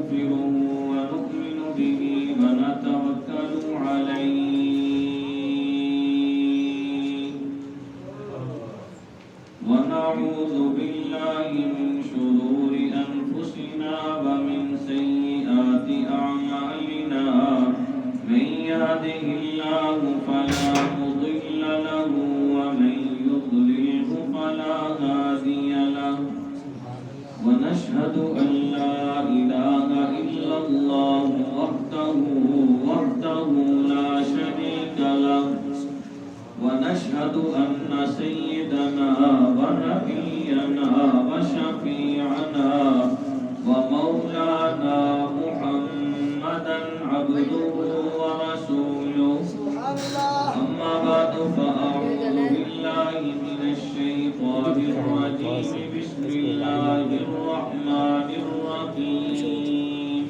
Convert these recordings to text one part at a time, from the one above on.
ونستغفره ونؤمن به ونتوكل عليه ونعوذ بالله من شرور أنفسنا ومن سيئات أعمالنا من يهده الله فلا مضل له ومن يضلله فلا هادي له ونشهد أن لا إله إلا الله وحده لا شريك له ونشهد أن سيدنا ونبينا وشفيعنا ومولانا محمدا عبده ورسوله أما بعد فأعوذ بالله من الشيطان الرجيم بسم الله الرحمن الرحيم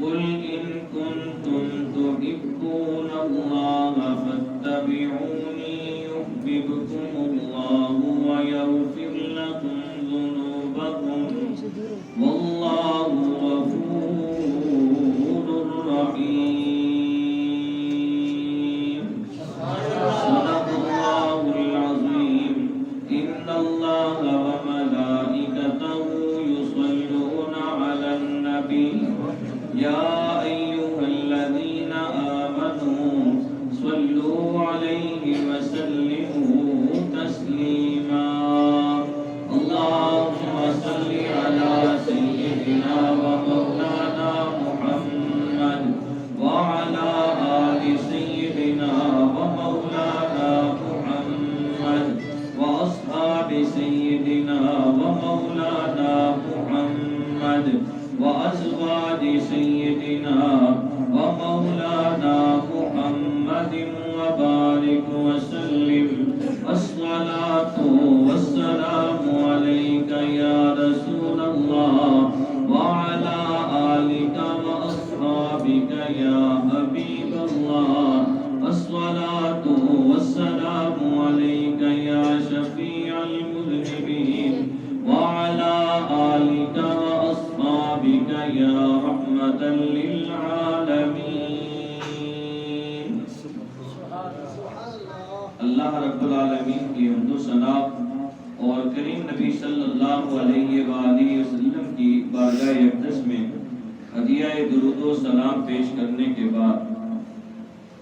قل إن كنتم تحبون الله فاتبعوني يحببكم الله ويغفر لكم ذنوبكم والله غفور رحيم صدق الله العظيم إن الله وملائكته يصلون على النبي يا أيها الذين آمنوا صلوا عليه وسلموا تسليما اللهم صل على سيدنا ومولانا محمد وعلى آل سيدنا ومولانا محمد وأصحاب سيدنا ومولانا محمد وأزواج سيدنا ومولانا محمد وبارك وسلم الصلاة والسلام عليك يا رسول الله وعلى آلك وأصحابك يا حبيب الله الصلاة والسلام عليك يا شفيع المذنبين وعلى آلك وأصحابك يا رحمة للعالمين اللہ رب العالمین کی حمد و ثنا اور کریم نبی صلی اللہ علیہ وآلہ وسلم کی بارگاہ اقدس میں ہدیہ درود و سلام پیش کرنے کے بعد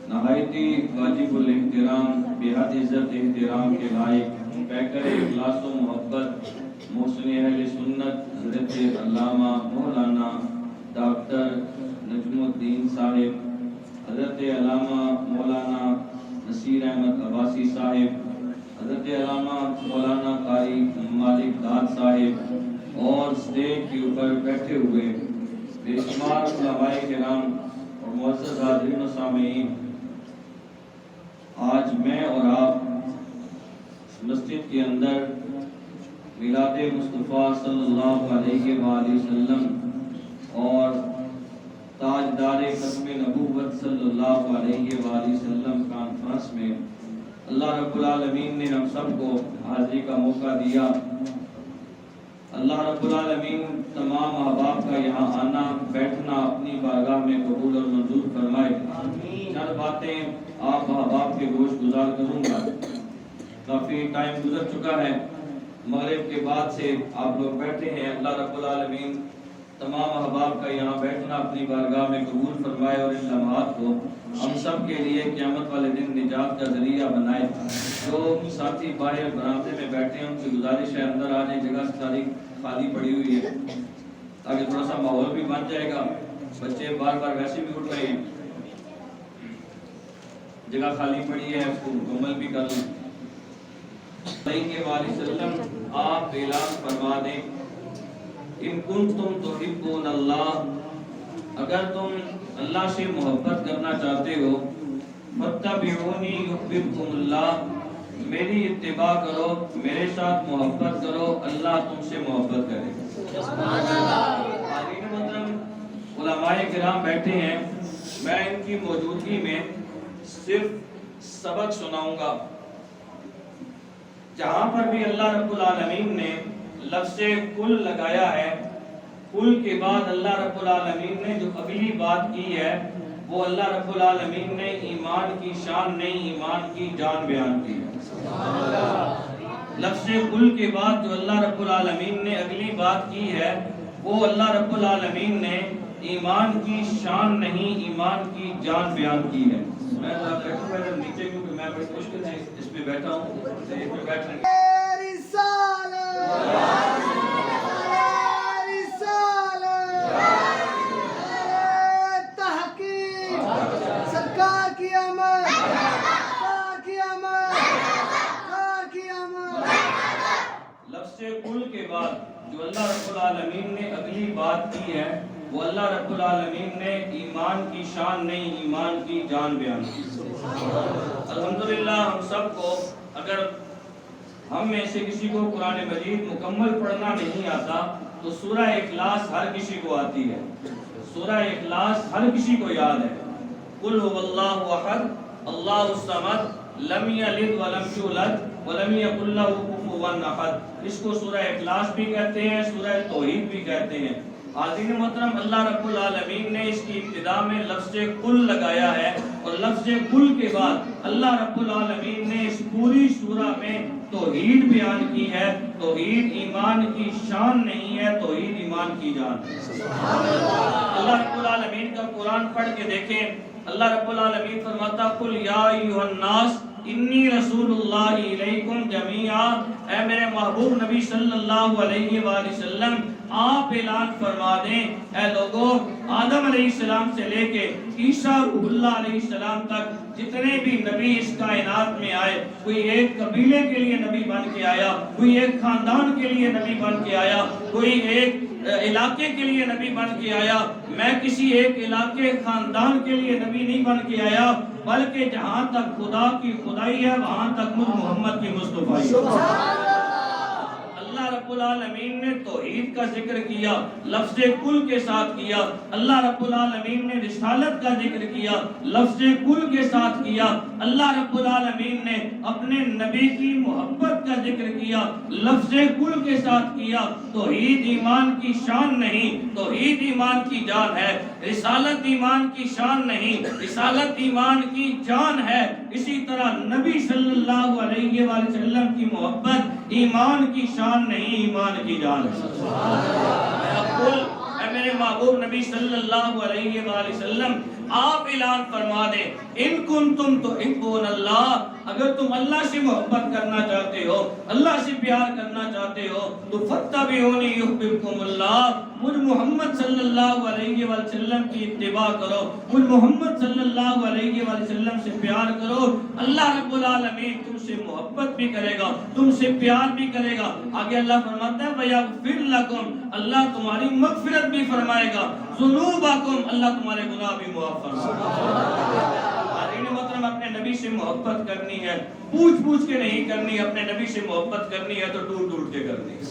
نہایتی واجب الاحترام بے حد عزت احترام کے لائق پیکر اخلاص و محبت محسن اہل سنت حضرت علامہ مولانا ڈاکٹر نجم الدین صاحب حضرت علامہ مولانا نصیر احمد عباسی صاحب حضرت علامہ مولانا قاری مالک داد صاحب اور اسٹیج کے اوپر بیٹھے ہوئے بے شمار علماء کرام اور معزز حاضرین و سامعین، آج میں اور آپ مسجد کے اندر میلاد مصطفیٰ صلی اللہ علیہ وآلہ وسلم اور تاجدار ختم نبوت صلی اللہ علیہ وآلہ وسلم کانفرنس میں اللہ رب العالمین نے ہم سب کو حاضری کا موقع دیا۔ اللہ رب العالمین تمام احباب کا یہاں آنا بیٹھنا اپنی بارگاہ میں قبول اور منظور فرمائے۔ چند باتیں آپ احباب کے گوش گزار کروں گا۔ کافی ٹائم گزر چکا ہے، مغرب کے بعد سے آپ لوگ بیٹھے ہیں۔ اللہ رب العالمین تمام احباب کا یہاں بیٹھنا اپنی بارگاہ میں قبول فرمائے اور ان لمحات کو ہم سب کے لیے قیامت والے دن نجات کا ذریعہ بنائے۔ جو ساتھی باہر برآمدے میں بیٹھے ہیں ان سے گزارش ہے اندر آ جائیں، جگہ ساری خالی پڑی ہوئی ہے تاکہ تھوڑا سا ماحول بھی بن جائے گا۔ بچے بار بار ویسے بھی اٹھ رہے ہیں، جگہ خالی پڑی ہے، اس کو مکمل بھی کر لیں۔ علیہ وآلہ وسلم آپ اعلان فرما دیں، ان کنتم تحبون اللہ، اگر تم اللہ سے محبت کرنا چاہتے ہو، فاتبعونی یحببکم اللہ، میری اتباع کرو، میرے ساتھ محبت کرو، اللہ تم سے محبت کرے۔ سبحان اللہ۔ حاضرین محترم، علماء کرام بیٹھے ہیں، میں ان کی موجودگی میں صرف سبق سناؤں گا۔ جہاں پر بھی اللہ رب العالمین نے لفظ کل لگایا ہے، قل کے بعد اللہ رب العالمین نے جو اگلی بات کی ہے وہ اللہ رب العالمین نے ایمان کی شان نہیں ایمان کی جان بیان کی ہے۔ لفظ قل کے بعد جو اللہ رب العالمین نے اگلی بات کی ہے وہ اللہ رب العالمین نے ایمان کی شان نہیں ایمان کی جان بیان کی ہے۔ میں بیٹھوں گا ادھر نیچے کیونکہ میں بڑی مشکل سے اس پہ بیٹھا ہوں، اس پہ بیٹھنے قل کے بعد جو اللہ رب العالمین نے اگلی بات کی ہے وہ اللہ رب العالمین نے ایمان کی شان نہیں ایمان کی جان بیان کی۔ الحمدللہ ہم سب کو اگر ہم میں سے کسی کو قرآن مجید مکمل پڑھنا نہیں آتا تو سورہ اخلاص ہر کسی کو آتی ہے، سورہ اخلاص ہر کسی کو یاد ہے۔ قل هو اللہ احد اللہ الصمد لم یلد ولم یولد ولم یکن لہ کفوا احد، اس کو سورہ اخلاص بھی کہتے ہیں، سورہ توحید بھی کہتے ہیں۔ حاضرین محترم، اللہ رب العالمین نے اس کی ابتدا میں لفظ قل لگایا ہے اور لفظ قل کے بعد اللہ رب العالمین نے اس پوری سورہ میں توحید بیان کی ہے۔ توحید ایمان کی شان نہیں ہے، توحید ایمان کی جان ہے۔ اللہ رب العالمین کا قرآن پڑھ کے دیکھیں، اللہ رب العالمین فرماتا قل یا ایھا الناس انی رسول اللہ علیکم جمیعا، اے میرے محبوب نبی صلی اللہ علیہ وآلہ وسلم آپ اعلان فرما دیں اے لوگوں، آدم علیہ السلام سے لے کے عیسیٰ روح اللہ علیہ السلام تک جتنے بھی نبی اس کائنات میں آئے، کوئی ایک قبیلے کے لیے نبی بن کے آیا، کوئی ایک خاندان کے لیے نبی بن کے آیا، کوئی ایک علاقے کے لیے نبی بن کے آیا۔ میں کسی ایک علاقے خاندان کے لیے نبی نہیں بن کے آیا، بلکہ جہاں تک خدا کی خدائی ہے وہاں تک محمد کی مصطفیٰ ہے۔ اللہ رب العالمین نے توحید کا ذکر کیا، لفظ کل کے ساتھ کیا۔ اللہ رب العالمین نے رسالت کا ذکر کیا، لفظ کل کے ساتھ کیا۔ اللہ رب العالمین نے اپنے نبی کی محبت کا ذکر کیا، لفظ کل کے ساتھ کیا۔ توحید ایمان کی شان نہیں، توحید ایمان کی جان ہے۔ رسالت ایمان کی شان نہیں، رسالت ایمان کی جان ہے۔ اسی طرح نبی صلی اللہ علیہ وآلہ وسلم کی محبت ایمان کی شان نہیں، ایمان کی جان ہے۔ اے میرے محبوب نبی صلی اللہ علیہ وآلہ وسلم آپ اعلان فرما دیں ان کنتم تحبون اللہ، اگر تم اللہ سے محبت کرنا چاہتے ہو، اللہ سے پیار کرنا چاہتے ہو تو فاتبعونی یحببکم اللہ، مجھ محمد صلی اللہ علیہ وآلہ وسلم کی اتباع کرو، مجھ محمد صلی اللہ علیہ وآلہ وسلم سے پیار کرو، اللہ رب العالمین تم سے محبت بھی کرے گا، تم سے پیار بھی کرے گا۔ آگے اللہ فرماتا ہے وَيَغْفِرْ لَكُمْ، اللہ تمہاری مغفرت بھی فرمائے گا، ذُنُوبَكُمْ، اللہ تمہارے گناہ بھی معاف فرمائے گا۔ محترم، اپنے نبی سے محبت کرنی ہے، پوچھ پوچھ کے نہیں کرنی، اپنے نبی سے محبت کرنی ہے تو ٹوٹ ٹوٹ کے کرنی ہے۔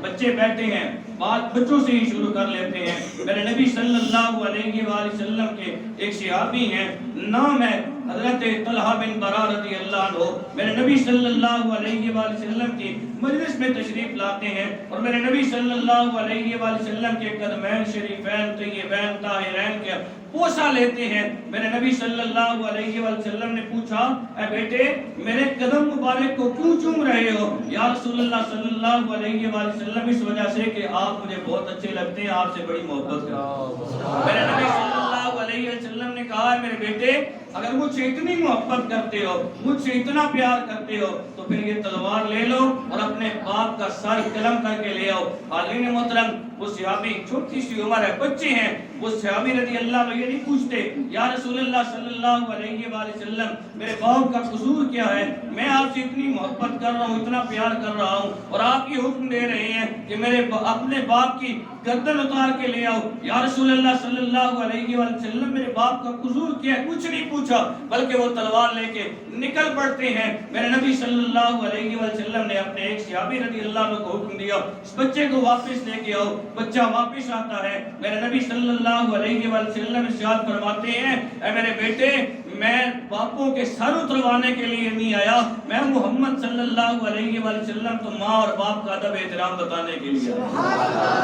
بچے بیٹھے ہیں، بات بچوں سے ہی شروع کر لیتے ہیں۔ میرے نبی صلی اللہ علیہ وآلہ وسلم کے ایک صحابی ہیں، نام ہے حضرت طلحہ بن برا رضی اللہ عنہ۔ میرے نبی صلی اللہ علیہ وآلہ وسلم کی مجلس میں تشریف لاتے ہیں اور میرے نبی صلی اللہ علیہ وآلہ وسلم کے قدمین شریفین طیبین طاہرین کے بوسہ لیتے ہیں۔ میرے نبی صلی اللہ علیہ وآلہ وسلم نے پوچھا اے بیٹے میرے قدم مبارک کو کیوں چوم رہے ہو؟ یا رسول اللہ صلی اللہ علیہ وآلہ وسلم اس وجہ سے کہ آپ مجھے بہت اچھے لگتے ہیں، آپ سے بڑی محبت کرتا ہوں۔ میرے نبی صلی اللہ علیہ وسلم نے کہا ہے میرے بیٹے اگر مجھ سے اتنی محبت کرتے ہو، مجھ سے اتنا پیار کرتے ہو تو پھر یہ تلوار لے لو اور اپنے باپ کا سر قلم کر کے لے آؤ۔ حاضرین محترم، وہ صحابی چھوٹی سی عمر ہے، بچے ہیں، وہ صحابی رضی اللہ عنہ یہ نہیں پوچھتے یا رسول اللہ صلی اللہ علیہ وآلہ وسلم میرے باپ کا قصور کیا ہے، میں آپ سے اتنی محبت کر رہا ہوں، اتنا پیار کر رہا ہوں اور آپ یہ حکم دے رہے ہیں کہ میرے اپنے باپ کی گردن اتار کے لے آؤ۔ یا رسول اللہ صلی اللہ علیہ وآلہ وسلم میرے باپ کا قصور کیا ہے؟ کچھ نہیں پوچھا بلکہ وہ تلوار لے کے نکل پڑتے ہیں۔ میرے نبی صلی اللہ علیہ وآلہ وسلم نے اپنے ایک صحابی رضی اللہ عنہ کو حکم دیا اس بچے کو واپس لے کے آؤ۔ بچہ واپس آتا ہے، میرے نبی صلی اللہ علیہ وآلہ وسلم ارشاد فرماتے ہیں اے میرے بیٹے میں باپوں کے سر اتروانے کے لیے نہیں آیا، میں محمد صلی اللہ علیہ وآلہ وسلم تو ماں اور باپ کا ادب احترام بتانے کے لیے آیا۔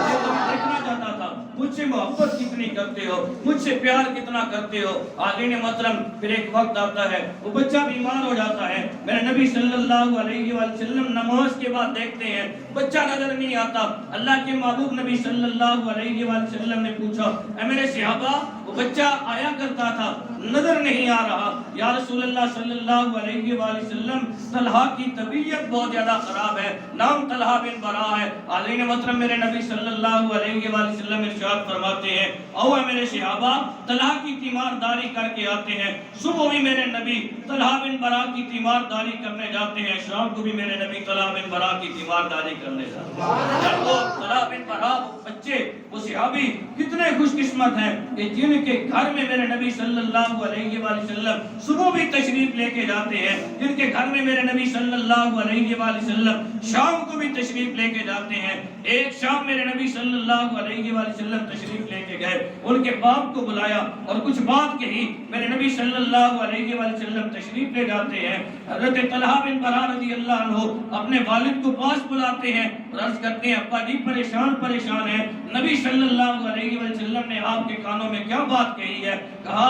یہ تو میں دیکھنا چاہتا تھا مجھ سے محبت کتنی کرتے ہو، مجھ سے پیار کتنا کرتے ہو۔ آگے محترم پھر ایک وقت آتا ہے وہ بچہ بیمار ہو جاتا ہے، میرے نبی صلی اللہ علیہ وآلہ وسلم نماز کے بعد دیکھتے ہیں بچہ نظر نہیں آتا۔ اللہ کے محبوب نبی صلی اللہ علیہ وآلہ وسلم نے پوچھا اے میرے صحابہ وہ بچہ آیا کرتا تھا نظر نہیں آ رہا، یا رسول اللہ صلی اللہ علیہ وآلہ وسلم طلحہ کی طبیعت بہت زیادہ خراب ہے، نام طلحہ بن برا ہے۔ علی محترم میرے نبی صلی اللہ علیہ وآلہ وسلم ارشاد فرماتے ہیں او اے میرے صحابہ طلحہ کی تیمارداری کر کے آتے ہیں۔ صبح بھی میرے نبی طلحہ بن برا کی تیمارداری کرنے جاتے ہیں، شام کو بھی میرے نبی طلحہ بن برا کی تیمارداری کرنے جاتے ہیں۔ جب وہ طلحہ بن برا وہ بچے وہ صحابی کتنے خوش قسمت ہیں کہ جن کے گھر میں میرے نبی صلی اللہ علیہ وآلہ وسلم صبح بھی تشریف لے کے جاتے ہیں، جن کے گھر میں میرے نبی صلی اللہ علیہ وآلہ وسلم شام کو بھی تشریف لے کے جاتے ہیں۔ ایک شام میرے نبی صلی اللہ علیہ وآلہ وسلم تشریف لے کے گئے، ان کے باپ کو بلایا اور کچھ بات کہی، میرے نبی صلی اللہ علیہ وآلہ وسلم تشریف لے جاتے ہیں۔ حضرت طلحہ بن برا رضی اللہ عنہ اپنے والد کو پاس بلاتے ہیں اور عرض کرتے ہیں ابا جی پریشان ہیں، نبی صلی اللہ علیہ وآلہ وسلم نے آپ کے کانوں میں کیا بات کہی ہے؟ کہا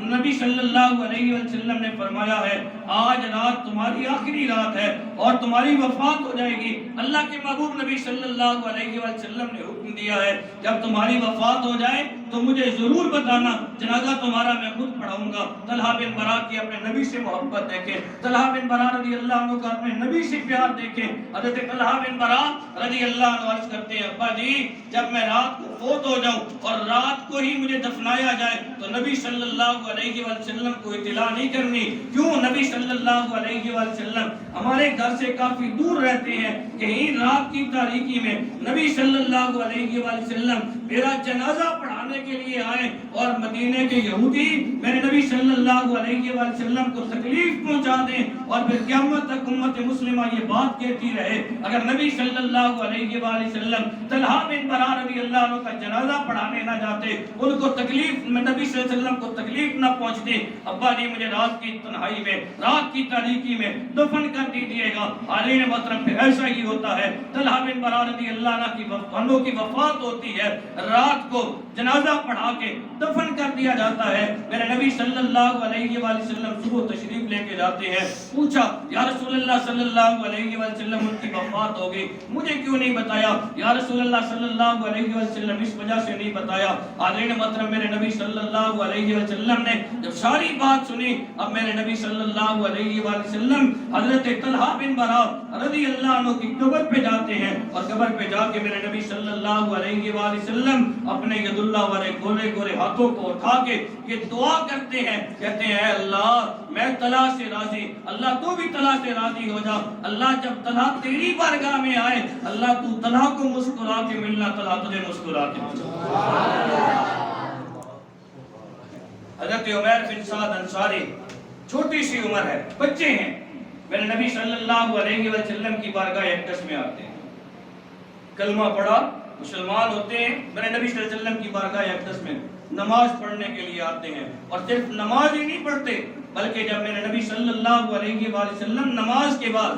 نبی صلی اللہ علیہ وسلم نے فرمایا ہے آج رات تمہاری آخری رات ہے اور تمہاری وفات ہو جائے گی۔ اللہ کے محبوب نبی صلی اللہ علیہ وسلم نے حکم دیا ہے جب تمہاری وفات ہو جائے تو مجھے ضرور بتانا، جنازہ تمہارا میں خود پڑھاؤں گا۔ طلحہ بن برا کی اپنے نبی سے محبت دیکھیں، طلحہ بن برا رضی اللہ عنہ کا اپنے نبی سے پیار دیکھیں۔ حضرت طلحہ بن برا رضی اللہ عنہ عرض کرتے ہیں ابا جی جب میں رات کو فوت ہو جاؤں اور رات کو ہی مجھے دفنایا جائے تو نبی صلی اللہ علیہ وسلم کو اطلاع نہیں کرنی۔ کیوں؟ نبی صلی اللہ علیہ وسلم ہمارے گھر سے کافی دور رہتے ہیں، کہیں رات کی تاریکی میں نبی صلی اللہ علیہ وسلم میرا جنازہ پڑھانے کے لیے آئے اور مدینے کے یہودی میرے نبی صلی اللہ علیہ وسلم کو تکلیف پہنچا دیں اور پھر قیامت تک امت مسلمہ یہ بات کہتی رہے اگر نبی صلی اللہ علیہ وسلم طلحہ بن برا رضی اللہ عنہ کا جنازہ پڑھانے نہ جاتے، ان کو تکلیف نبی صلی اللہ علیہ وسلم کو تکلیف نہ پہنچتی، ابا جی مجھے رات کی تنہائی میں رات کی تاریکی میں دفن کر دیجیے گا۔ علی محترم پھر ایسا ہی ہوتا ہے، طلحہ بن برا رضی اللہ عنہ کی وفات ہوتی ہے، رات کو جنازہ پڑھا کے دفن کر دیا جاتا ہے۔ میرے نبی صلی اللہ علیہ وآلہ وسلم صبح تشریف لے کے جاتے ہیں، پوچھا یا رسول اللہ صلی اللہ علیہ وسلم ان کی وفات ہو گئی، مجھے کیوں نہیں بتایا؟ یا رسول اللہ صلی اللہ علیہ وسلم اس وجہ سے نہیں بتایا۔ علی محترم میرے نبی صلی اللہ علیہ وسلم نے جب ساری بات سنی، اب میرے نبی صلی اللہ علیہ وآلہ وسلم حضرت طلحہ بن برا رضی اللہ عنہ کی قبر پہ جاتے ہیں اور قبر پہ جا کے میرے نبی صلی اللہ علیہ وآلہ وسلم اپنے ید اللہ والے گورے گورے ہاتھوں کو اٹھا کے یہ دعا کرتے ہیں، کہتے ہیں اے اللہ میں طلحہ سے راضی، اللہ تو بھی طلحہ سے راضی ہو جا، اللہ جب طلحہ تیری بارگاہ میں آئے اللہ تو طلحہ کو مسکرا کے ملنا، طلحہ تجھے مسکرا کے ملنا۔ حضرت عمیر بن سعد انصاری چھوٹی سی عمر ہے، بچے ہیں، میرے نبی صلی اللہ علیہ وسلم کی بارگاہ اقدس میں آتے ہیں، کلمہ پڑھا مسلمان ہوتے ہیں، میرے نبی صلی اللہ علیہ وسلم کی بارگاہ اقدس میں نماز پڑھنے کے لیے آتے ہیں اور صرف نماز ہی نہیں پڑھتے بلکہ جب میرے نبی صلی اللہ علیہ وآلہ وسلم نماز کے بعد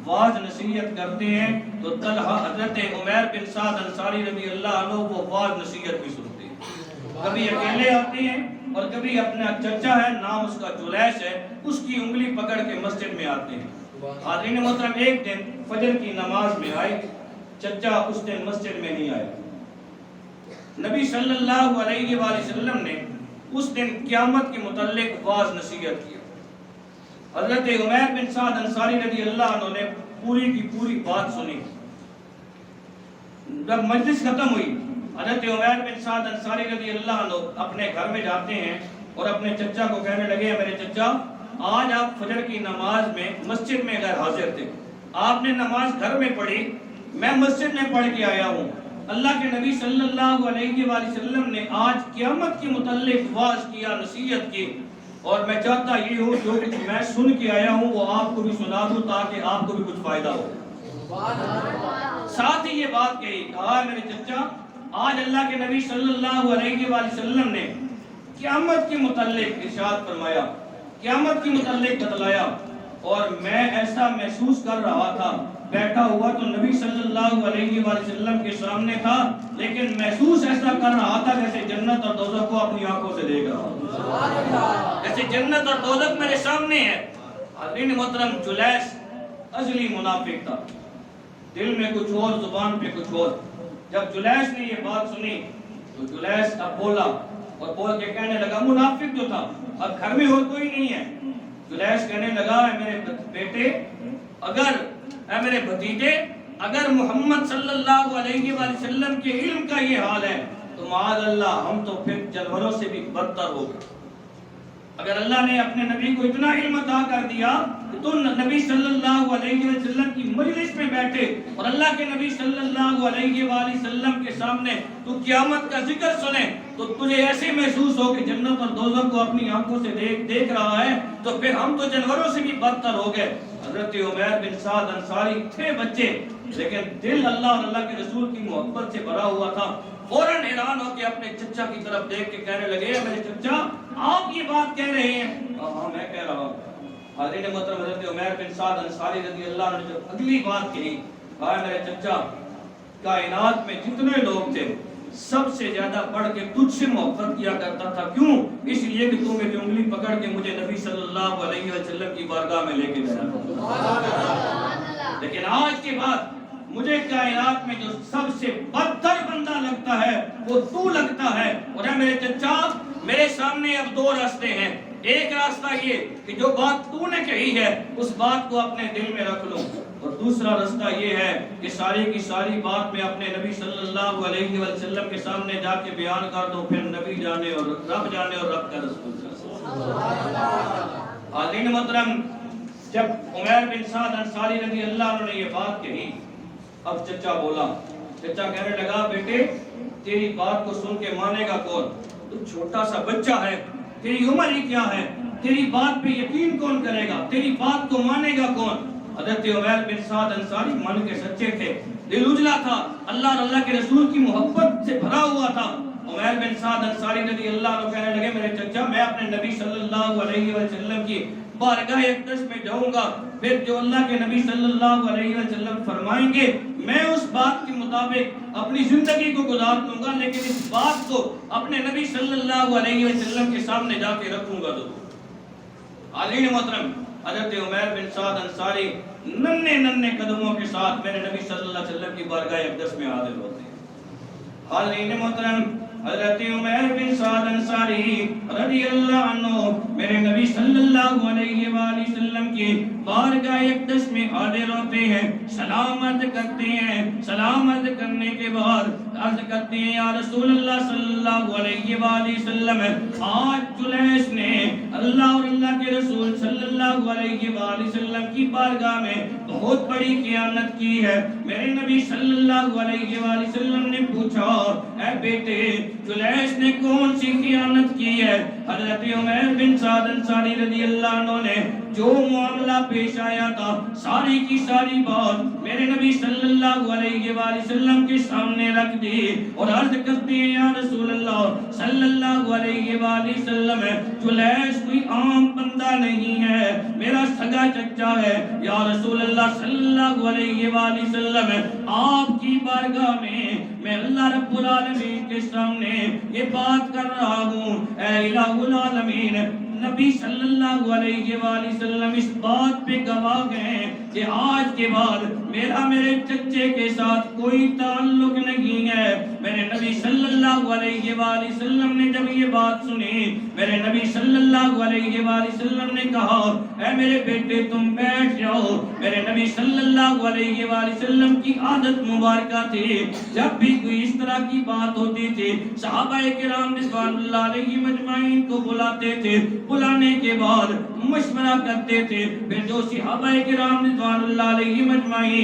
واعظ نصیحت کرتے ہیں تو طلحہ حضرت عمیر بن سعد انصاری رضی اللہ عنہ وہ واعظ نصیحت بھی سنتے ہیں، کبھی اکیلے آتے ہیں اور کبھی اپنا چچا ہے نام اس کا جلیس ہے اس کی انگلی پکڑ کے مسجد میں آتے ہیں۔ حاضرین محترم ایک دن فجر کی نماز میں آئے، چچا اس دن مسجد میں نہیں آئے، نبی صلی اللہ علیہ وآلہ وسلم نے اس دن قیامت کے متعلق واعظ نصیحت کی۔ حضرت عمیر بن سعد انصاری رضی اللہ عنہ نے پوری کی پوری بات سنی۔ جب مجلس ختم ہوئی حضرت عمیر بن سعد انصاری رضی اللہ عنہ اپنے گھر میں جاتے ہیں اور اپنے چچا کو کہنے لگے میرے چچا آج آپ فجر کی نماز میں مسجد میں غیر حاضر تھے، آپ نے نماز گھر میں پڑھی، میں مسجد میں پڑھ کے آیا ہوں، اللہ کے نبی صلی اللہ علیہ وآلہ وسلم نے آج قیامت کے متعلق واعظ کیا، نصیحت کی، اور میں چاہتا یہ ہوں جو کچھ میں سن کے آیا ہوں وہ آپ کو بھی سنا دوں تاکہ آپ کو بھی کچھ فائدہ ہو۔ ساتھ ہی یہ بات کہی، کہا میرے چچا آج اللہ کے نبی صلی اللہ علیہ وآلہ وسلم نے قیامت کے متعلق ارشاد فرمایا قیامت کی متعلق بتلایا، اور میں ایسا محسوس کر رہا تھا، بیٹھا ہوا تو نبی صلی اللہ علیہ وآلہ وسلم کے سامنے تھا، لیکن محسوس ایسا کر رہا تھا جیسے جنت اور دوزخ کو اپنی آنکھوں سے دیکھ رہا ہوں، جیسے جنت اور دوزخ میرے سامنے ہے۔ حضرین محترم، جلیس ازلی منافق تھا، دل میں کچھ اور، زبان پہ کچھ اور۔ جب جلیس نے یہ بات سنی تو جلیس اب بولا، اور بول کے کہنے لگا، منافق جو تھا، اب گھر میں اور کوئی نہیں ہے، جلیس کہنے لگا، اے میرے بیٹے، اے میرے بھتیجے، اگر محمد صلی اللہ علیہ وآلہ وسلم کے علم کا یہ حال ہے تو معاذ اللہ ہم تو پھر جانوروں سے بھی بدتر ہو گئے۔ اگر اللہ نے اپنے نبی کو اتنا علم عطا کر دیا کہ تو نبی صلی اللہ علیہ وسلم کی مجلس میں بیٹھے اور اللہ کے نبی صلی اللہ علیہ وآلہ وسلم کے سامنے تو قیامت کا ذکر سنے تو تجھے ایسے محسوس ہو کہ جنت اور دوزخ کو اپنی آنکھوں سے دیکھ رہا ہے، تو پھر ہم تو جانوروں سے بھی بدتر ہو گئے۔ حضرت عمیر بن سعد انصاری تھے بچے، لیکن دل اللہ اور اللہ کے رسول کی محبت سے بھرا ہوا تھا۔ فوراً حیران ہو کے اپنے چچا کی طرف دیکھ کے کہنے لگے، میرے چچا آپ یہ بات کہہ رہے ہیں؟ ہاں میں کہہ رہا ہوں۔ حضرت محترم حضرت عمیر بن سعد انصاری رضی اللہ عنہ نے جب اگلی بات کہی، کہا میرے چچا، کائنات میں جتنے لوگ تھے سب سے زیادہ بڑھ کے تجھ سے محبت کیا کرتا تھا، کیوں؟ اس لیے کہ تو میری انگلی پکڑ کے مجھے نبی صلی اللہ علیہ وسلم کی بارگاہ میں لے کے گیا، لیکن آج کے بعد مجھے کائنات میں جو سب سے بدتر بندہ لگتا ہے وہ تو لگتا ہے۔ اور اے میرے چچا، میرے سامنے اب دو راستے ہیں، ایک راستہ یہ کہ جو بات تو نے کہی ہے اس بات کو اپنے دل میں رکھ لوں، اور دوسرا راستہ یہ ہے کہ ساری کی ساری بات میں اپنے نبی صلی اللہ علیہ وسلم کے سامنے جا کے بیان کر دوں، پھر نبی جانے اور رب جانے اور رب کا رسول جانے۔ حاضرین محترم، جب عمیر بن سعد انصاری رضی اللہ عنہ نے یہ بات کہی، اب چچا بولا، چچا کہنے لگا، بیٹے تیری بات کو سن کے مانے گا کون؟ تو چھوٹا سا بچہ ہے، تیری عمر ہی کیا ہے، تیری بات پہ یقین کون کرے گا، تیری بات کو مانے گا کون؟ حضرت عمیر بن سعد انصاری من کے سچے تھے، دل اجلا تھا، اللہ اور اللہ کے رسول کی محبت سے بھرا ہوا تھا۔ عمیر بن سعد انصاری رضی اللہ عنہ کہنے لگے، میرے چچا میں اپنے نبی صلی اللہ علیہ وسلم کی بارگاہ اقدس میں جاؤں گا، پھر جو اللہ کے نبی صلی اللہ علیہ وسلم فرمائیں گے میں اس بات کے مطابق اپنی زندگی کو گزار دوں گا، لیکن اس بات کو اپنے نبی صلی اللہ علیہ وسلم کے سامنے جا کے رکھوں گا۔ تو حاضرین محترم، حضرت عمیر بن سعد انصاری ننھے قدموں کے ساتھ میرے نبی صلی اللہ علیہ وسلم کی بارگاہ اقدس میں حاضر ہوتے ہیں۔ حاضرین محترم، حضرت عمیر بن سعد انصاری رضی اللہ عنہ میرے نبی صلی اللہ علیہ وآلہ وسلم کی بارگاہ اقدس میں حاضر ہوتے ہیں، سلام عرض کرتے ہیں، سلام عرض کرنے کے بعد عرض کرتے ہیں، یا رسول اللہ صلی اللہ علیہ وآلہ وسلم، آج جلیس نے اللہ اور اللہ کے رسول صلی اللہ علیہ وآلہ وسلم کی بارگاہ میں بہت بڑی خیانت کی ہے۔ میرے نبی صلی اللہ علیہ وآلہ وسلم نے پوچھا، اے بیٹے جلیس نے کون سی خیانت کی ہے؟ حضرت عمیر بن سعد انصاری رضی اللہ عنہ نے جو معاملہ پیش آیا تھا ساری کی ساری بات میرے نبی صلی اللہ علیہ وآلہ وسلم کے سامنے رکھ دی اور عرض کرتے ہیں، یا رسول اللہ صلی اللہ علیہ وآلہ وسلم، جلیس کوئی عام بندہ نہیں ہے، میرا سگا چچا ہے، یا رسول اللہ صلی اللہ علیہ وآلہ وسلم، آپ کی بارگاہ میں اللہ رب العالمین کے سامنے یہ بات کر رہا ہوں، اے الہ العالمین، نبی صلی اللہ علیہ وآلہ وسلم اس بات پہ گواہ گئے کہ آج کے بعد میرا میرے چچے کے ساتھ کوئی تعلق نہیں ہے۔ میرے نبی صلی اللہ علیہ وآلہ وسلم نے جب یہ بات سنی، میرے نبی صلی اللہ علیہ وآلہ وسلم نے کہا، اے میرے بیٹے تم بیٹھ جاؤ۔ میرے نبی صلی اللہ علیہ وآلہ وسلم کی عادت مبارکہ تھی، جب بھی کوئی اس طرح کی بات ہوتی تھی صحابہ کرام رضوان اللہ علیہم اجمعین کو بلاتے تھے، بلانے کے بعد مشورہ کرتے تھے، پھر جو صحابہ کرام رضوان اللہ علیہم اجمعین